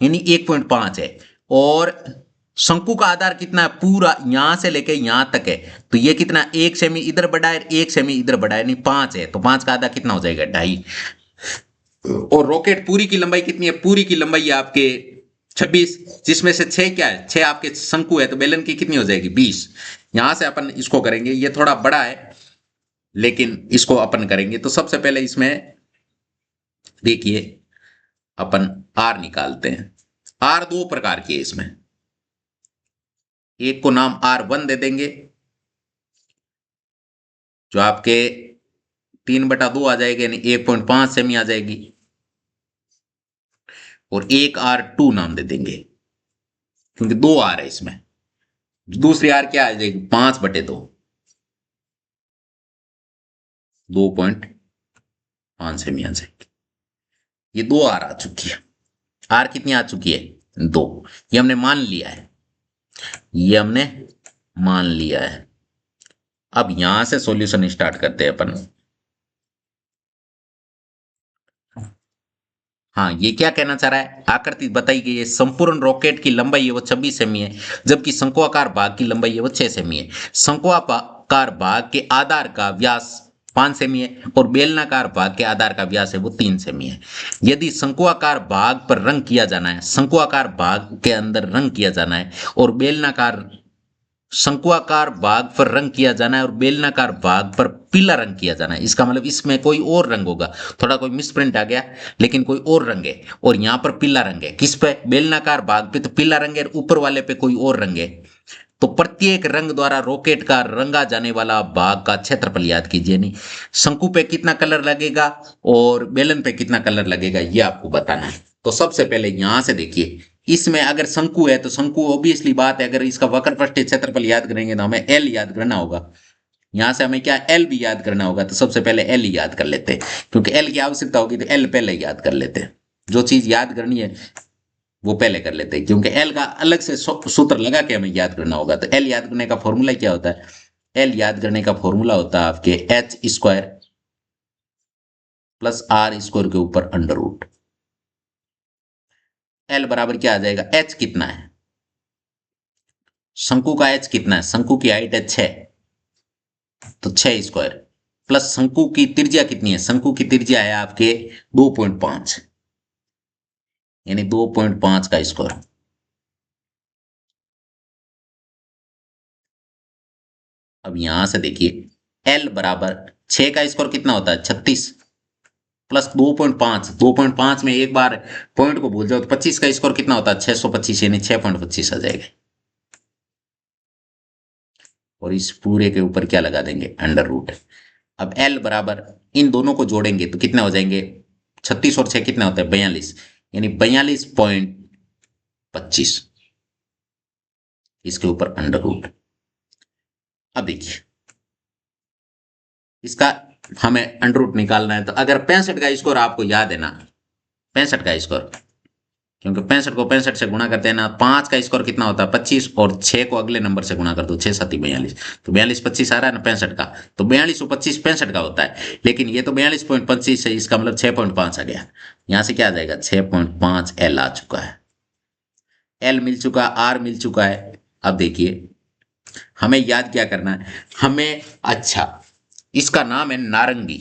यानी 1.5 है। और शंकु का आधार कितना है? पूरा यहां से लेके यहां तक है। तो ये कितना? 1 सेमी इधर बढ़ा है, 1 सेमी इधर बढ़ा है, यानी 5 है। तो 5 का आधा कितना हो जाएगा? 2.5। और रॉकेट पूरी की लंबाई कितनी है? पूरी की लंबाई है आपके 26, जिसमें से 6 क्या है? 6 आपके शंकु है, तो बेलन की कितनी हो जाएगी? 20। यहां से अपन इसको करेंगे, ये थोड़ा बड़ा है लेकिन इसको अपन करेंगे। तो सबसे पहले इसमें देखिए अपन आर निकालते हैं। आर दो प्रकार की है इसमें, एक को नाम R1 दे देंगे जो आपके 3/2 आ जाएगा, यानी 1.5 सेमी आ जाएगी। और एक R2 नाम दे देंगे क्योंकि 2 आर है इसमें। दूसरी आर क्या आ जाएगी? 5/2, 2.5 सेमी आ जाएगी। ये 2 आर आ चुकी है। आर कितनी आ चुकी है? 2। ये हमने मान लिया है, ये हमने मान लिया है। अब यहां से सॉल्यूशन स्टार्ट करते हैं अपन। हाँ, ये क्या कहना चाह रहा है? आकृति बताई गई है, संपूर्ण रॉकेट की लंबाई है वो 26 सेमी है, जबकि शंक्वाकार भाग की लंबाई है वो 6 सेमी है। शंक्वाकार भाग के आधार का व्यास 5 सेमी है और बेलनाकार भाग के आधार का व्यास है वो 3 सेमी है। यदि शंक्वाकार भाग पर रंग किया जाना है, शंक्वाकार भाग के अंदर रंग किया जाना है और बेलनाकार शंक्वाकार भाग पर रंग किया जाना है और बेलनाकार भाग पर पीला रंग किया जाना है। इसका मतलब इसमें कोई और रंग होगा, थोड़ा कोई मिसप्रिंट आ गया, लेकिन कोई और रंग है और यहां पर पीला रंग है। किस पे? बेलनाकार भाग पे तो पीला रंग है, ऊपर वाले पे कोई और रंग है। तो प्रत्येक रंग द्वारा रॉकेट का रंगा जाने वाला भाग का क्षेत्रफल याद कीजिए। नहीं, शंकु पे कितना कलर लगेगा और बेलन पे कितना कलर लगेगा ये आपको बताना है। तो सबसे पहले यहां से देखिए, इसमें अगर शंकु है तो शंकु ऑब्वियसली बात है, अगर इसका वक्रपृष्ठीय क्षेत्रफल याद करेंगे तो हमें एल याद करना होगा। यहां से हमें क्या एल भी याद करना होगा, तो सबसे पहले एल ही याद कर लेते हैं क्योंकि एल की आवश्यकता होगी, तो एल पहले याद कर लेते हैं। जो चीज याद करनी है वो पहले कर लेते हैं क्योंकि एल का अलग से सूत्र लगा के हमें याद करना होगा। तो एल याद करने का फॉर्मूला क्या होता है? एल याद करने का फॉर्मूला होता है आपके h² प्लस r² के ऊपर अंडर रूट। एल बराबर क्या आ जाएगा? h कितना है? शंकु का h कितना है? शंकु की हाइट है 6, तो 6² प्लस शंकु की त्रिज्या कितनी है? शंकु की त्रिज्या है आपके 2.5, यानी 2.5 का स्क्वायर। अब यहां से देखिए L बराबर 6 का स्क्वायर कितना होता है? 36 प्लस 2.5, 2.5 में एक बार पॉइंट को भूल जाओ तो 25 का स्क्वायर कितना होता है? 625, यानी 6.25 आ जाएगा। और इस पूरे के ऊपर क्या लगा देंगे? Under root. अब L बराबर इन दोनों को जोड़ेंगे तो कितना हो जाएंगे? 36 और 6 कितना होता है? 42, यानी 42.25, इसके ऊपर अंडर रूट। अब देखिए इसका हमें अंडर रूट निकालना है, तो अगर 65 का स्कोर आपको याद है ना, 65 का स्कोर क्योंकि 65 को 65 से गुणा करते हैं ना, 5 का स्क्वायर कितना होता है 25, और 6 को अगले नंबर से गुणा कर दो, 6 7 42, तो 42 25 आ रहा है ना 65 का, तो 42 और 25 65 का होता है, लेकिन ये तो 42.25 है, इसका मतलब 6.5 आ गया। यहाँ से क्या आ जाएगा 6.5 एल आ चुका है, एल मिल चुका, आर मिल चुका है। अब देखिए हमें याद क्या करना है, हमें, अच्छा इसका नाम है नारंगी,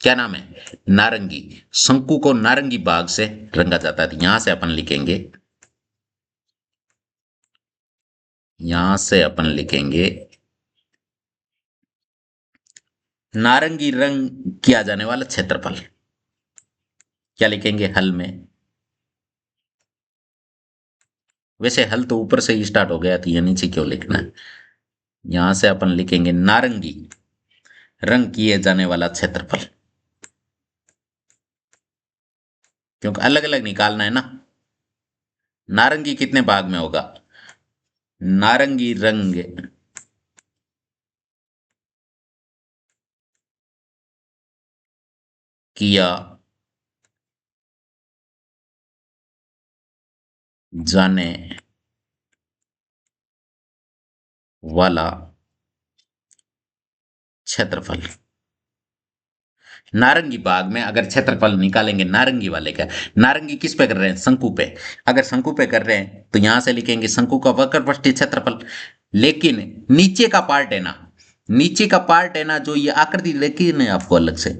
क्या नाम है नारंगी, शंकु को नारंगी बाग से रंगा जाता है। तो यहां से अपन लिखेंगे, यहां से अपन लिखेंगे नारंगी रंग किया जाने वाला क्षेत्रफल, क्या लिखेंगे हल में, वैसे हल तो ऊपर से ही स्टार्ट हो गया, तो ये नीचे क्यों लिखना है, यहां से अपन लिखेंगे नारंगी रंग किए जाने वाला क्षेत्रफल, क्योंकि अलग अलग निकालना है ना। नारंगी कितने भाग में होगा, नारंगी रंग किया जाने वाला क्षेत्रफल, नारंगी बाग में अगर क्षेत्रफल निकालेंगे नारंगी वाले का, नारंगी किस पे कर रहे हैं शंकु पे, अगर शंकु पे कर रहे हैं तो यहां से लिखेंगे शंकु का वक्रपृष्ठीय क्षेत्रफल, लेकिन नीचे का पार्ट है ना, नीचे का पार्ट है ना, जो ये आकृति देखी ना आपको अलग से,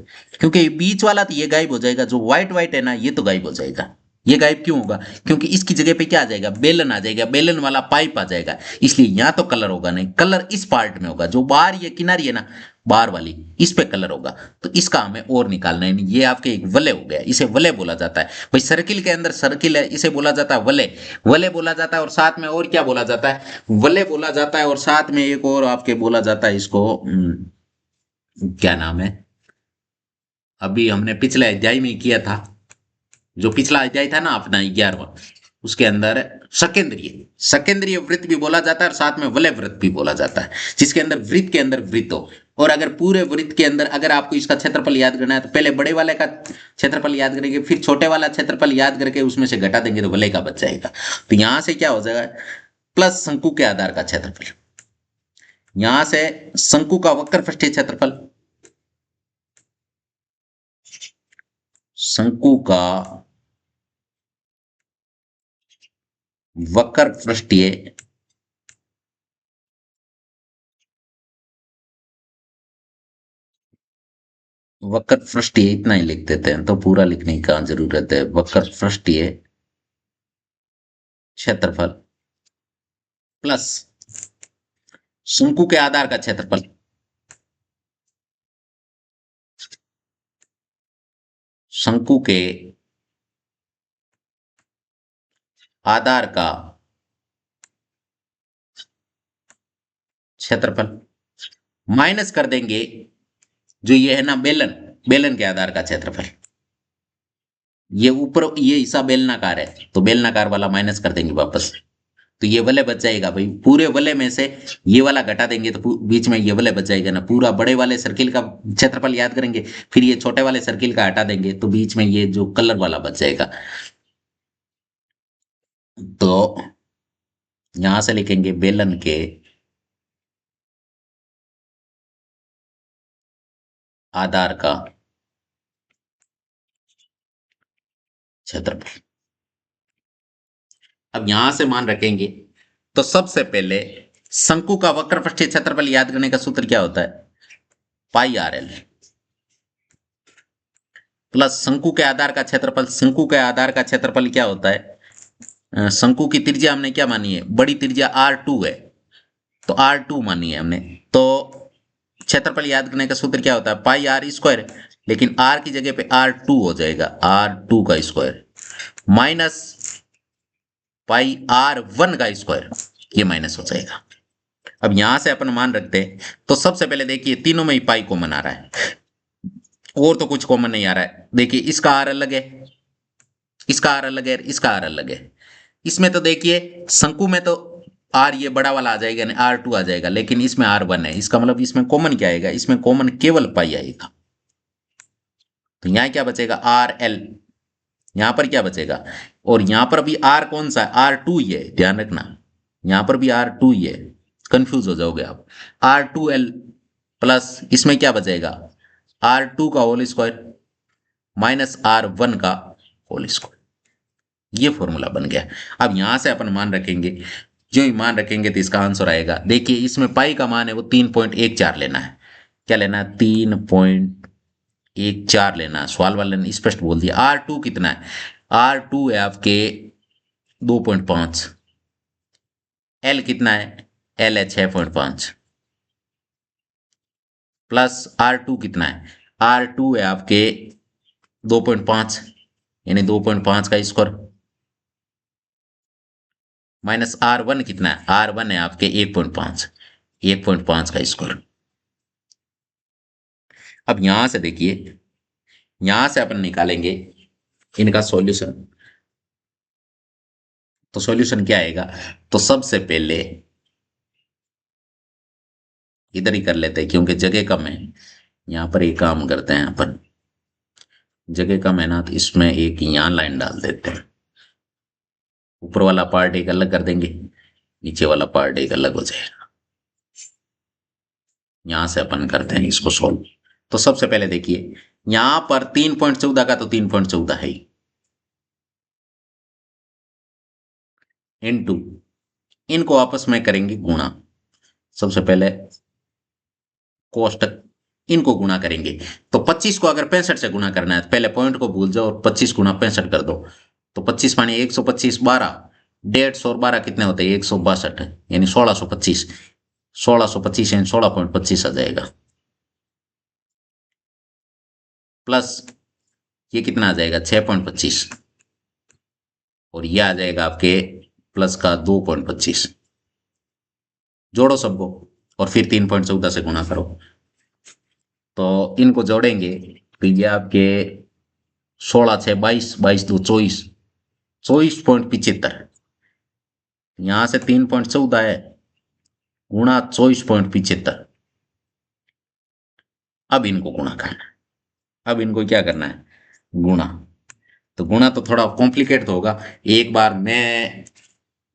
क्योंकि ये बीच वाला तो ये गायब हो जाएगा, जो व्हाइट व्हाइट है ना ये तो गायब हो जाएगा। ये गायब क्यों होगा, क्योंकि इसकी जगह पे क्या आ जाएगा बेलन आ जाएगा, बेलन वाला पाइप आ जाएगा, इसलिए यहां तो कलर होगा नहीं, कलर इस पार्ट में होगा, जो बाहर ये किनारी है ना बार वाली, इस पे कलर होगा, तो इसका हमें और निकालना है। ये आपके एक वलय हो गया, इसे वलय बोला जाता है भाई, सर्किल के अंदर सर्किल है, इसे बोला जाता है वलय, वलय बोला जाता है, और साथ में और क्या बोला जाता है, वलय बोला जाता है, और साथ में एक और आपके बोला जाता है इसको, क्या नाम है, अभी हमने पिछले अध्याय में किया था, जो पिछला अध्याय था ना अपना 11वां, उसके अंदर सकेंद्रीय, सकेंद्रीय वृत्त भी बोला जाता है, और साथ में वलय वृत्त भी बोला जाता है, जिसके अंदर वृत्त के अंदर वृत्त हो, और अगर पूरे वृत्त के अंदर अगर आपको इसका क्षेत्रफल याद करना है तो पहले बड़े वाले का क्षेत्रफल याद करेंगे, फिर छोटे वाला क्षेत्रफल याद करके उसमें से घटा देंगे तो वलय का बच जाएगा। तो यहां से क्या हो जाएगा प्लस शंकु के आधार का क्षेत्रफल, यहां से शंकु का वक्रपृष्ठीय क्षेत्रफल, शंकु का वक्रपृष्ठीय वक्रपृष्ठीय इतना ही लिख देते हैं, तो पूरा लिखने की क्या जरूरत है, वक्रपृष्ठीय क्षेत्रफल प्लस शंकु के आधार का क्षेत्रफल, शंकु के आधार का क्षेत्रफल माइनस कर देंगे जो ये है ना बेलन, बेलन के आधार का क्षेत्रफल, ये ऊपर ये हिस्सा बेलनाकार है तो बेलनाकार वाला माइनस कर देंगे वापस, तो ये वलय बच जाएगा भाई, पूरे वलय में से ये वाला घटा देंगे तो बीच में ये वलय बच जाएगा ना, पूरा बड़े वाले सर्किल का क्षेत्रफल याद करेंगे, फिर ये छोटे वाले सर्किल का हटा देंगे तो बीच में ये जो कलर वाला बच जाएगा। तो यहां से लिखेंगे बेलन के आधार का क्षेत्रफल। अब यहां से मान रखेंगे तो सबसे पहले शंकु का वक्रपृष्ठीय क्षेत्रफल याद करने का सूत्र क्या होता है, पाई आर एल प्लस शंकु के आधार का क्षेत्रफल, शंकु के आधार का क्षेत्रफल क्या होता है, शंकु की त्रिज्या हमने क्या मानी है, बड़ी त्रिज्या R2 है, तो R2 मानी है हमने, तो क्षेत्रफल याद करने का सूत्र क्या होता है पाई आर स्क्वायर, लेकिन R की जगह पे R2 हो जाएगा, R2 का स्क्वायर माइनस पाई R1 का स्क्वायर, ये माइनस हो जाएगा। अब यहां से अपन मान रखते हैं, तो सबसे पहले देखिए तीनों में ही पाई कॉमन आ रहा है, और तो कुछ कॉमन नहीं आ रहा है, देखिए इसका आर अलग है, इसका आर अलग है, इसका आर अलग है, इसमें तो देखिए शंकु में तो आर ये बड़ा वाला आ जाएगा, R2 आ जाएगा, लेकिन इसमें R1 है, इसका मतलब इसमें कॉमन क्या आएगा, इसमें कॉमन केवल पाई आएगा, तो यहां क्या बचेगा RL, यहां पर क्या बचेगा और यहां पर भी आर कौन सा है, R2 ही है, ध्यान रखना, यहां पर भी R2 ही है, कंफ्यूज हो जाओगे आप। R2L प्लस इसमें क्या बचेगा, R2 का होल स्क्वायर माइनस R1 का होल स्क्वायर, ये फॉर्मूला बन गया। अब यहां से अपन मान रखेंगे, जो ही मान रखेंगे तो इसका आंसर आएगा। देखिए इसमें पाई का मान है वो 3.14 लेना है, क्या लेना है, 3.14 लेना है। सवाल वाले ने स्पष्ट बोल दिया। R2 कितना है, R2 है आपके 2.5, L कितना है, L है 6.5, प्लस R2 कितना है, R2 है आपके 2.5, यानी 2.5 का स्क्वायर, माइनस R1 कितना है, R1 है आपके 1.5, 1.5 का स्क्वायर। अब यहां से देखिए, यहां से अपन निकालेंगे इनका सॉल्यूशन। तो सॉल्यूशन क्या आएगा, तो सबसे पहले इधर ही कर लेते हैं क्योंकि जगह कम है। यहां पर एक काम करते हैं अपन, जगह कम है ना, तो इसमें एक यहां लाइन डाल देते हैं। ऊपर वाला पार्ट एक अलग कर देंगे, नीचे वाला पार्ट एक अलग हो जाएगा। यहां से अपन करते हैं इसको सॉल्व। तो सबसे पहले देखिए, यहां पर 3.14 का तो 3.14 है ही, इनटू, इनको आपस में करेंगे गुणा। सबसे पहले कोष्टक, इनको गुणा करेंगे। तो 25 को अगर 65 से गुणा करना है तो पहले पॉइंट को भूल जाओ और 25 गुणा 65 कर दो। तो 25 मानी 125, 12, 150 और 12 कितने होते हैं, 162, यानी 1625, 1625 यानी 16.25 आ जाएगा। प्लस ये कितना आ जाएगा, 6.25, और ये आ जाएगा आपके प्लस का 2.25। जोड़ो सबको और फिर 3.14 से गुणा करो। तो इनको जोड़ेंगे तो ये आपके 16 6 22, 22 2 24, 24.75। यहां से 3.14 है गुणा 24.75। अब इनको गुणा करना है, अब इनको क्या करना है, गुणा। तो गुणा तो थोड़ा कॉम्प्लिकेट तो होगा, एक बार मैं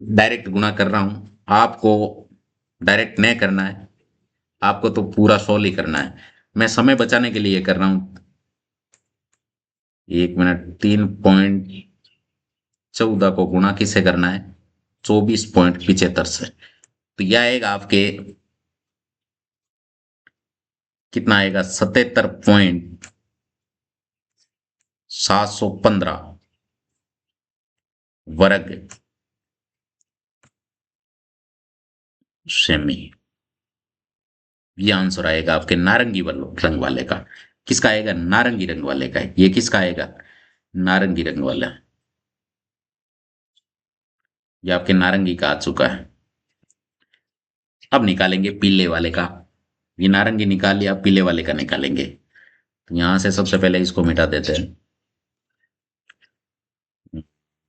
डायरेक्ट गुणा कर रहा हूं, आपको डायरेक्ट नहीं करना है, आपको तो पूरा सोल्व ही करना है। मैं समय बचाने के लिए कर रहा हूं। 1 मिनट, 3.14 को गुणा किससे करना है, 24.75 से। तो यह आएगा आपके, कितना आएगा, 77.715 वर्ग सेमी। ये आंसर आएगा आपके नारंगी रंग वाले का। किसका आएगा, नारंगी रंग वाले का। ये किसका आएगा, नारंगी रंग वाला। ये आपके नारंगी का आ चुका है। अब निकालेंगे पीले वाले का। ये नारंगी निकाल लिया, पीले वाले का निकालेंगे। तो यहां से सबसे पहले इसको मिटा देते हैं,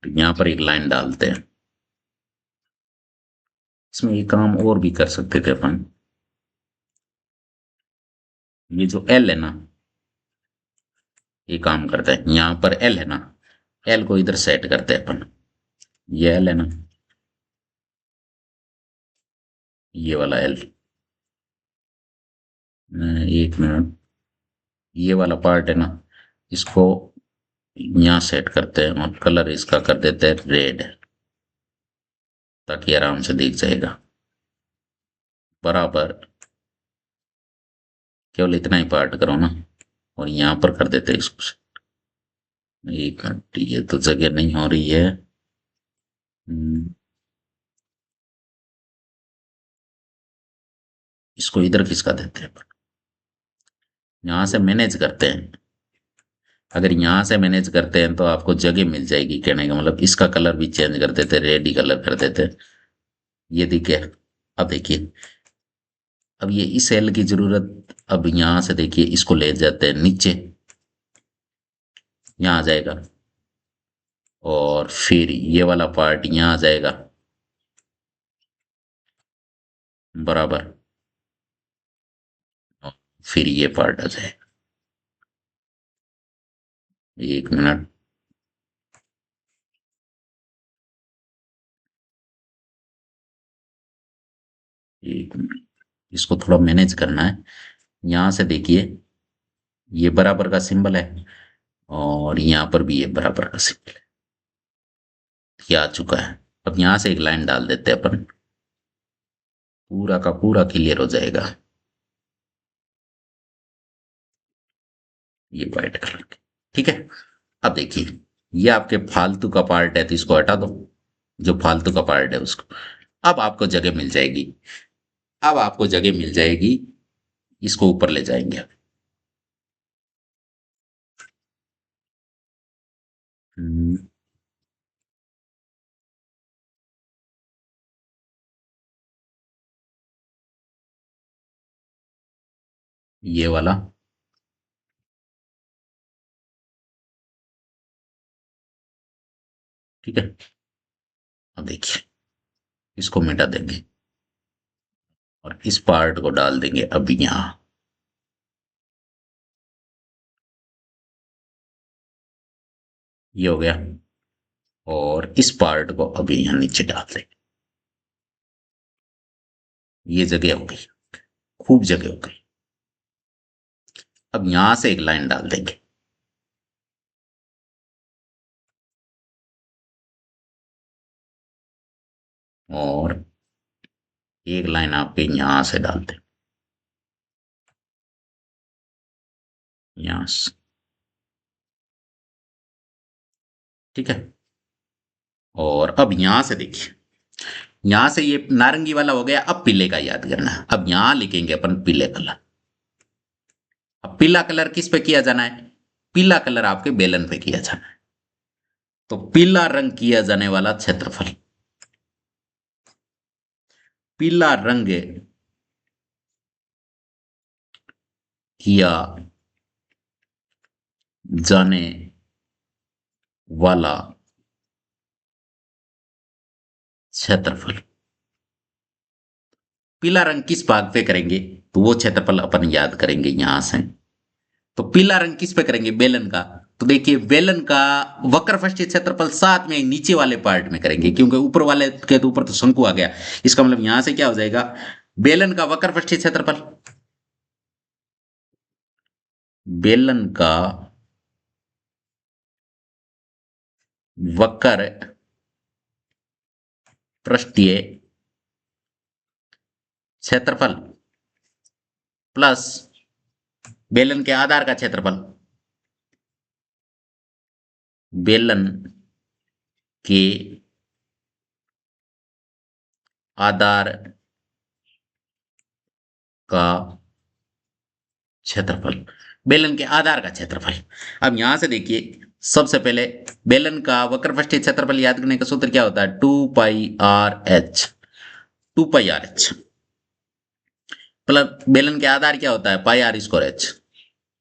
तो यहां पर एक लाइन डालते हैं। इसमें ये काम और भी कर सकते थे अपन। ये जो एल है ना, ये काम करते हैं, यहां पर एल है ना, एल को इधर सेट करते हैं अपन। ये एल है ना, ये वाला एल, 1 मिनट, ये वाला पार्ट है ना, इसको यहाँ सेट करते हैं और कलर इसका कर देते हैं रेड, ताकि आराम से दिख जाएगा बराबर। केवल इतना ही पार्ट करो ना, और यहाँ पर कर देते हैं इसको। एक मिनट, ये तो जगह नहीं हो रही है। इसको इधर खिसका देते हैं, यहाँ से मैनेज करते हैं। अगर यहाँ से मैनेज करते हैं तो आपको जगह मिल जाएगी, कहने का मतलब इसका कलर भी चेंज कर देते, रेड ही कलर कर देते। ये देखिए, अब देखिए, अब ये इस एल की जरूरत, अब यहां से देखिए इसको ले जाते हैं नीचे, यहाँ आ जाएगा, और फिर ये वाला पार्ट यहाँ आ जाएगा बराबर, और फिर ये पार्ट आ जाएगा। 1 मिनट, एक मिनट, इसको थोड़ा मैनेज करना है। यहां से देखिए, ये बराबर का सिंबल है और यहां पर भी ये बराबर का सिंबल है, ये आ चुका है। अब यहां से एक लाइन डाल देते हैं अपन, पूरा का पूरा क्लियर हो जाएगा। ये व्हाइट कलर के, ठीक है। अब देखिए, ये आपके फालतू का पार्ट है तो इसको हटा दो, जो फालतू का पार्ट है उसको। अब आपको जगह मिल जाएगी, अब आपको जगह मिल जाएगी, इसको ऊपर ले जाएंगे। हम्म, ये वाला, ठीक है। अब देखिए, इसको मिटा देंगे और इस पार्ट को डाल देंगे अभी यहां। ये हो गया, और इस पार्ट को अभी यहां नीचे डाल देंगे। ये जगह हो गई, खूब जगह हो गई। अब यहां से एक लाइन डाल देंगे, और एक लाइन आपके यहां से डाल दें, यहां से, ठीक है। और अब यहां से देखिए, यहां से ये नारंगी वाला हो गया, अब पीले का याद करना है। अब यहां लिखेंगे अपन पीले कलर। अब पीला कलर किस पे किया जाना है? पीला कलर आपके बेलन पे किया जाना है। तो पीला रंग किया जाने वाला क्षेत्रफल, पीला रंग किया जाने वाला क्षेत्रफल, पीला रंग किस भाग पे करेंगे तो वो क्षेत्रफल अपन याद करेंगे यहां से। तो पीला रंग किस पे करेंगे? बेलन का। तो देखिए, बेलन का वक्रफष्टीय क्षेत्रफल साथ में नीचे वाले पार्ट में करेंगे, क्योंकि ऊपर वाले के तो ऊपर तो शंकु आ गया। इसका मतलब यहां से क्या हो जाएगा? बेलन का वक्रफष्टीय क्षेत्रफल, बेलन का वक्र पृष्ठीय क्षेत्रफल प्लस बेलन के आधार का क्षेत्रफल, बेलन के आधार का क्षेत्रफल, बेलन के आधार का क्षेत्रफल। अब यहां से देखिए, सबसे पहले बेलन का वक्रपृष्ठीय क्षेत्रफल याद करने का सूत्र क्या होता है? 2 pi R H, 2 pi R H plus बेलन के आधार क्या होता है? Pi are square H,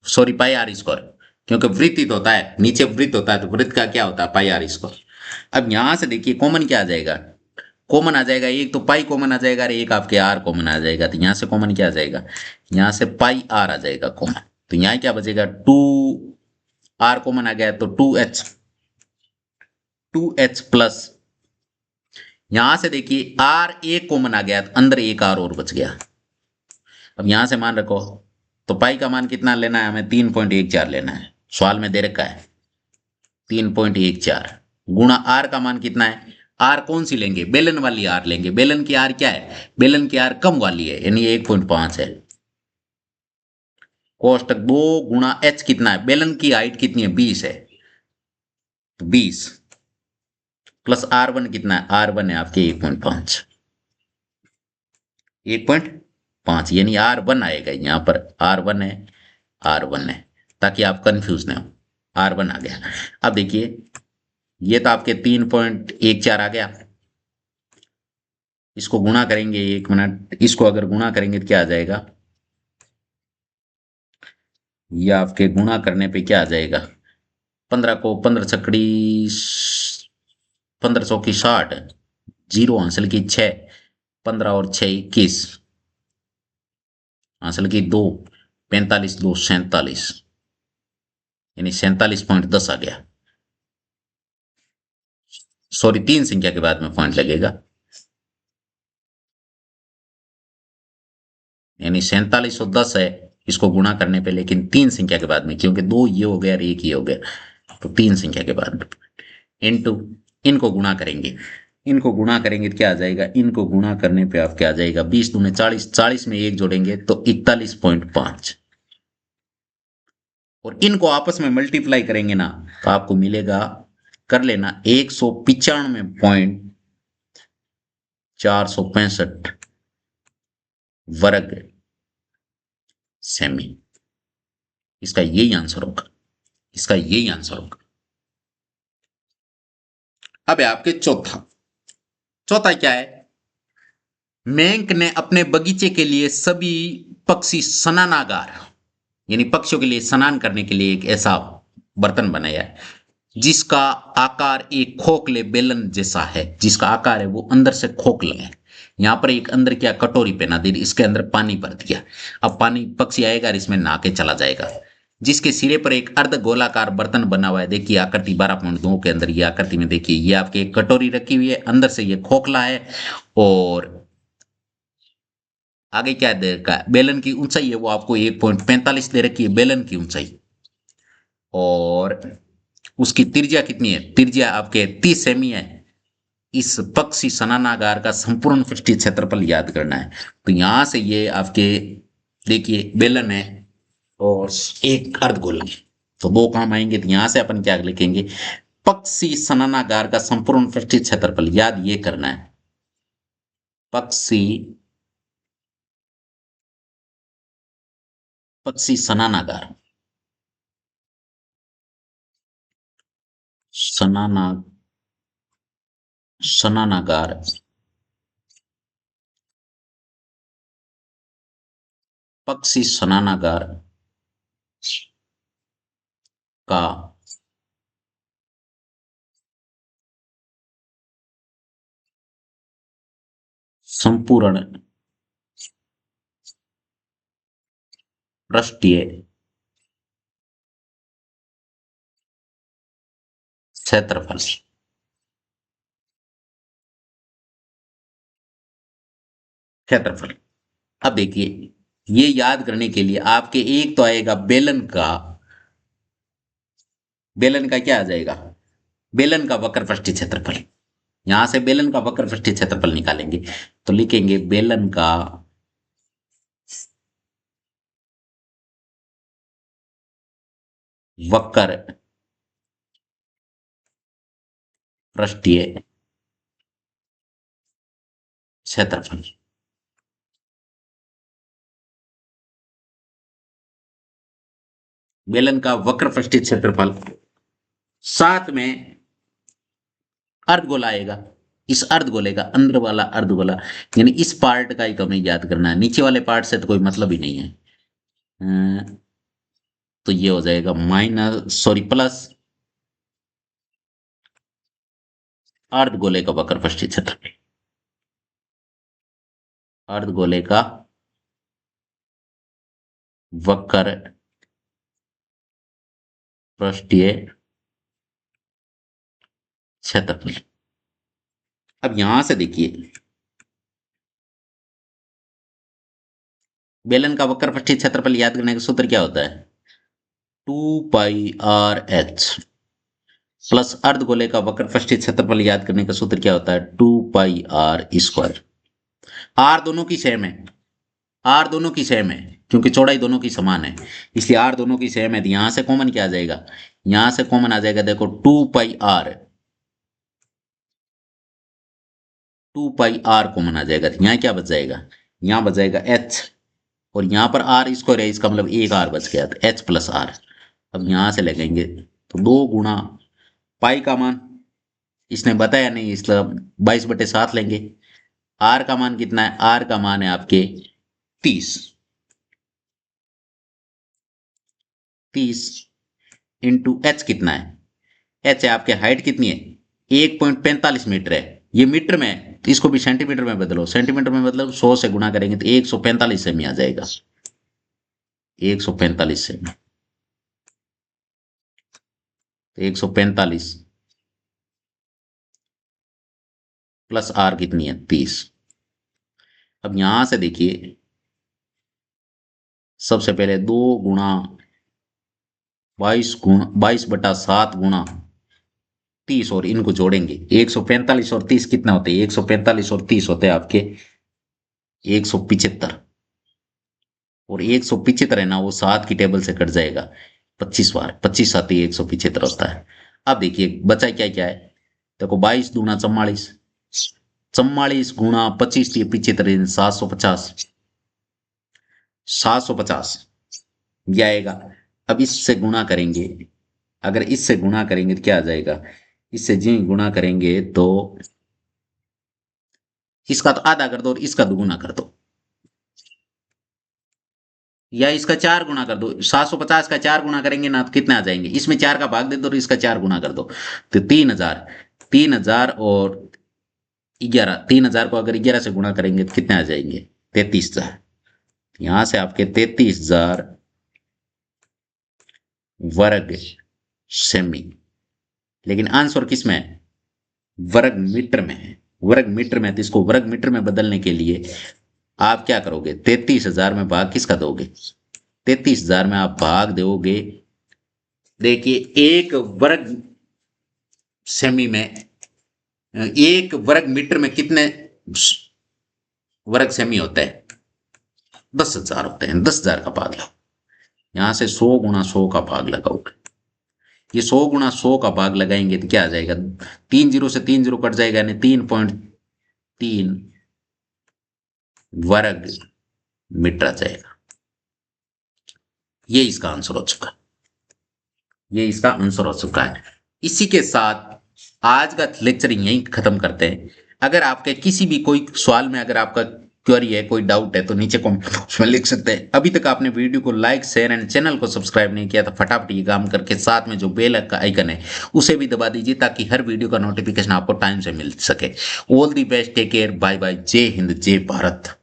sorry pi are square, क्योंकि वृत्त होता है, नीचे वृत्त होता है तो वृत्त का क्या होता है? Pi are square. अब यहां से देखिए, कॉमन क्या आ जाएगा? कॉमन आ जाएगा, एक तो पाई कॉमन आ जाएगा और एक आपके आर कॉमन आ जाएगा। तो यहां से कॉमन क्या आ जाएगा? यहां से पाई आर आ जाएगा कॉमन। तो यहां क्या बचेगा? 2 आर कॉमन आ गया तो 2 एच, 2 एच प्लस, यहां से देखिए आर एक कॉमन आ गया तो अंदर एक आर और बच गया। अब यहां से मान रखो, तो पाई का मान कितना लेना है हमें? 3.14 लेना है, सवाल में दे रखा है 3.14, गुणा आर का मान कितना है? आर कौन सी लेंगे? बेलन वाली आर लेंगे। बेलन की आर क्या है? बेलन की आर कम वाली है, यानी 1.5 है। कोष्टक 2 गुणा एच कितना है? बेलन की हाइट कितनी है? 20 है, तो 20 प्लस R1 कितना है? R1 है आपके 1.5, 1.5 यानी R1 आएगा यहां पर। R1 है, R1 है, ताकि आप कंफ्यूज ना हो। R1 आ गया। अब देखिए, ये तो आपके 3.14 आ गया, इसको गुणा करेंगे, एक मिनट, इसको अगर गुणा करेंगे तो क्या आ जाएगा? ये आपके गुणा करने पे क्या आ जाएगा? 15 को 15 छकड़ी 1500 की 60, जीरो हासिल की 6, 15 और 6 21, हासिल की 2, 45 2 47, यानी 47.10 आ गया। सॉरी, 3 संख्या के बाद में पॉइंट लगेगा। यानी 4710 है इसको गुणा करने पे, लेकिन 3 संख्या के बाद में, क्योंकि 2 ये हो गया और 1 ये हो गया, तो 3 संख्या के बाद में इनटू इनको गुणा करेंगे। इनको गुणा करेंगे तो क्या आ जाएगा, इनको गुणा करने पे आप क्या आ जाएगा, 20 दूने 40, 40 में 1 जोड़ेंगे तो 41.5, और इनको आपस में मल्टीप्लाई करेंगे ना तो आपको मिलेगा, कर लेना, 195.465 वर्ग सेमी। इसका यही आंसर होगा, इसका यही आंसर होगा। अब है आपके चौथा। चौथा क्या है, मेंक ने अपने बगीचे के लिए सभी पक्षी स्नानागार, यानी पक्षियों के लिए स्नान करने के लिए एक ऐसा बर्तन बनाया है जिसका आकार एक खोखले बेलन जैसा है, जिसका आकार है वो अंदर से खोखला है। यहां पर एक अंदर क्या कटोरी पहना दी, इसके अंदर पानी भर दिया। अब पानी पक्षी आएगा और इसमें नहा के चला जाएगा। जिसके सिरे पर एक अर्ध गोलाकार बर्तन बना हुआ है, देखिए आकृति 12.2 के अंदर ये आकृति में देखिए, ये आपके एक कटोरी रखी हुई है, अंदर से ये खोखला है, और आगे क्या दे रखा है, बेलन की ऊंचाई है वो आपको 1.45 दे रखी है बेलन की ऊंचाई, और उसकी त्रिज्या कितनी है, त्रिज्या आपके 30 सेमी है। इस पक्षी स्नानागार का संपूर्ण पृष्ठीय क्षेत्रफल याद करना है। तो यहां से ये आपके देखिए बेलन है और एक अर्धगोला है, तो दो काम आएंगे। तो यहां से अपन क्या लिखेंगे, पक्षी स्नानागार का संपूर्ण पृष्ठीय क्षेत्रफल याद ये करना है, पक्षी पक्षी स्नानागार, स्नाना स्नानागार पक्षी स्नानागार का संपूर्ण पृष्ठीय क्षेत्रफल। क्षेत्रफल, अब देखिए ये याद करने के लिए आपके एक तो आएगा बेलन का, बेलन का क्या आ जाएगा, बेलन का वक्र पृष्ठीय क्षेत्रफल। यहां से बेलन का वक्र पृष्ठीय क्षेत्रफल निकालेंगे तो लिखेंगे बेलन का वक्र पृष्ठीय क्षेत्रफल। बेलन का वक्र पृष्ठीय क्षेत्रफल, साथ में अर्धगोला आएगा, इस अर्धगोले का अंदर वाला अर्धगोला, यानी इस पार्ट का ही तो हमें याद करना है, नीचे वाले पार्ट से तो कोई मतलब ही नहीं है। तो ये हो जाएगा माइनस, सॉरी प्लस अर्धगोले का वक्र पृष्ठीय क्षेत्रफल, अर्धगोले का वक्र पृष्ठीय क्षेत्रफल। अब यहां से देखिए बेलन का वक्र पृष्ठीय क्षेत्रफल याद करने का सूत्र क्या होता है, 2πr(h) प्लस अर्धगोले का वक्र पृष्ठीय क्षेत्रफल याद करने का सूत्र क्या होता है, 2πr²। आर दोनों की सेम है, आर दोनों की सेम है, क्योंकि चौड़ाई दोनों की समान है, इसलिए आर दोनों की सेम है। तो यहां से कॉमन क्या आ जाएगा, यहां से कॉमन आ जाएगा, देखो 2πr कॉमन आ जाएगा। तो यहां क्या बच जाएगा, यहां बच जाएगा h, और यहां पर आर स्क्वायर है, इसका मतलब एक आर बच गया, तो h प्लस आर। अब यहां से लगेंगे तो 2 गुणा पाई का मान इसने बताया नहीं, इसलिए 22/7 लेंगे। आर का मान कितना है, आर का मान है आपके 30, 30 इंटू एच कितना है, एच है आपके हाइट कितनी है, 1.45 मीटर है, ये मीटर में है, तो इसको भी सेंटीमीटर में बदलो, सेंटीमीटर में मतलब 100 से गुणा करेंगे तो 145 सेमी आ जाएगा, 145 सेमी, 145 प्लस आर कितनी है 30। अब यहां से देखिए सबसे पहले 2 गुणा 22 बटा 7 गुणा 30 और इनको जोड़ेंगे। 145 और 30 कितना होते हैं? 145 और 30 होते हैं आपके 175। और 175 है ना, वो 7 की टेबल से कट जाएगा 25 बार। 25 आती है 175 होता है। अब देखिए बचा क्या क्या है। देखो 22 दूना 44, 44 गुणा 25 75 750, 750 ये आएगा। अब इससे गुणा करेंगे, अगर इससे गुणा करेंगे तो क्या आ जाएगा? इससे जी गुणा करेंगे तो इसका तो आधा कर दो और इसका दुगुना कर दो, या इसका 4 गुना कर दो। 750 का 4 गुना करेंगे ना तो कितने आ जाएंगे? इसमें 4 का भाग दे दो और इसका 4 गुना कर दो तो 3000। 3000 और 11, 3000 को अगर 11 से गुणा करेंगे तो कितने आ जाएंगे? 33,000। यहां से आपके 33,000 वर्ग सेमी। लेकिन आंसर किस में है? वर्ग मीटर में है। वर्ग मीटर में है तो इसको वर्ग मीटर में बदलने के लिए आप क्या करोगे? 33,000 में भाग किसका दोगे? 33,000 में आप भाग दोगे, देखिए एक वर्ग सेमी में, एक वर्ग मीटर में कितने वर्ग सेमी होते हैं? 10,000 होते हैं। 10,000 का भाग लगाओ, यहां से 100 गुणा 100 का भाग लगाओगे। ये 100 गुणा 100 का भाग लगाएंगे तो क्या आ जाएगा? 3 जीरो से 3 जीरो कट जाएगा, यानी 3.3 वर्ग मीटर आ जाएगा। ये इसका आंसर हो चुका है। ये इसका आंसर हो चुका है। इसी के साथ आज का लेक्चर यहीं खत्म करते हैं। अगर आपके किसी भी कोई सवाल में अगर आपका क्वेरी है, कोई डाउट है, तो नीचे कमेंट बॉक्स में लिख सकते हैं। अभी तक आपने वीडियो को लाइक शेयर एंड चैनल को सब्सक्राइब नहीं किया तो फटाफट ये काम करके साथ में जो बेल का आइकन है उसे भी दबा दीजिए, ताकि हर वीडियो का नोटिफिकेशन आपको टाइम से मिल सके। All the best, take care, bye bye, जय हिंद, जय भारत।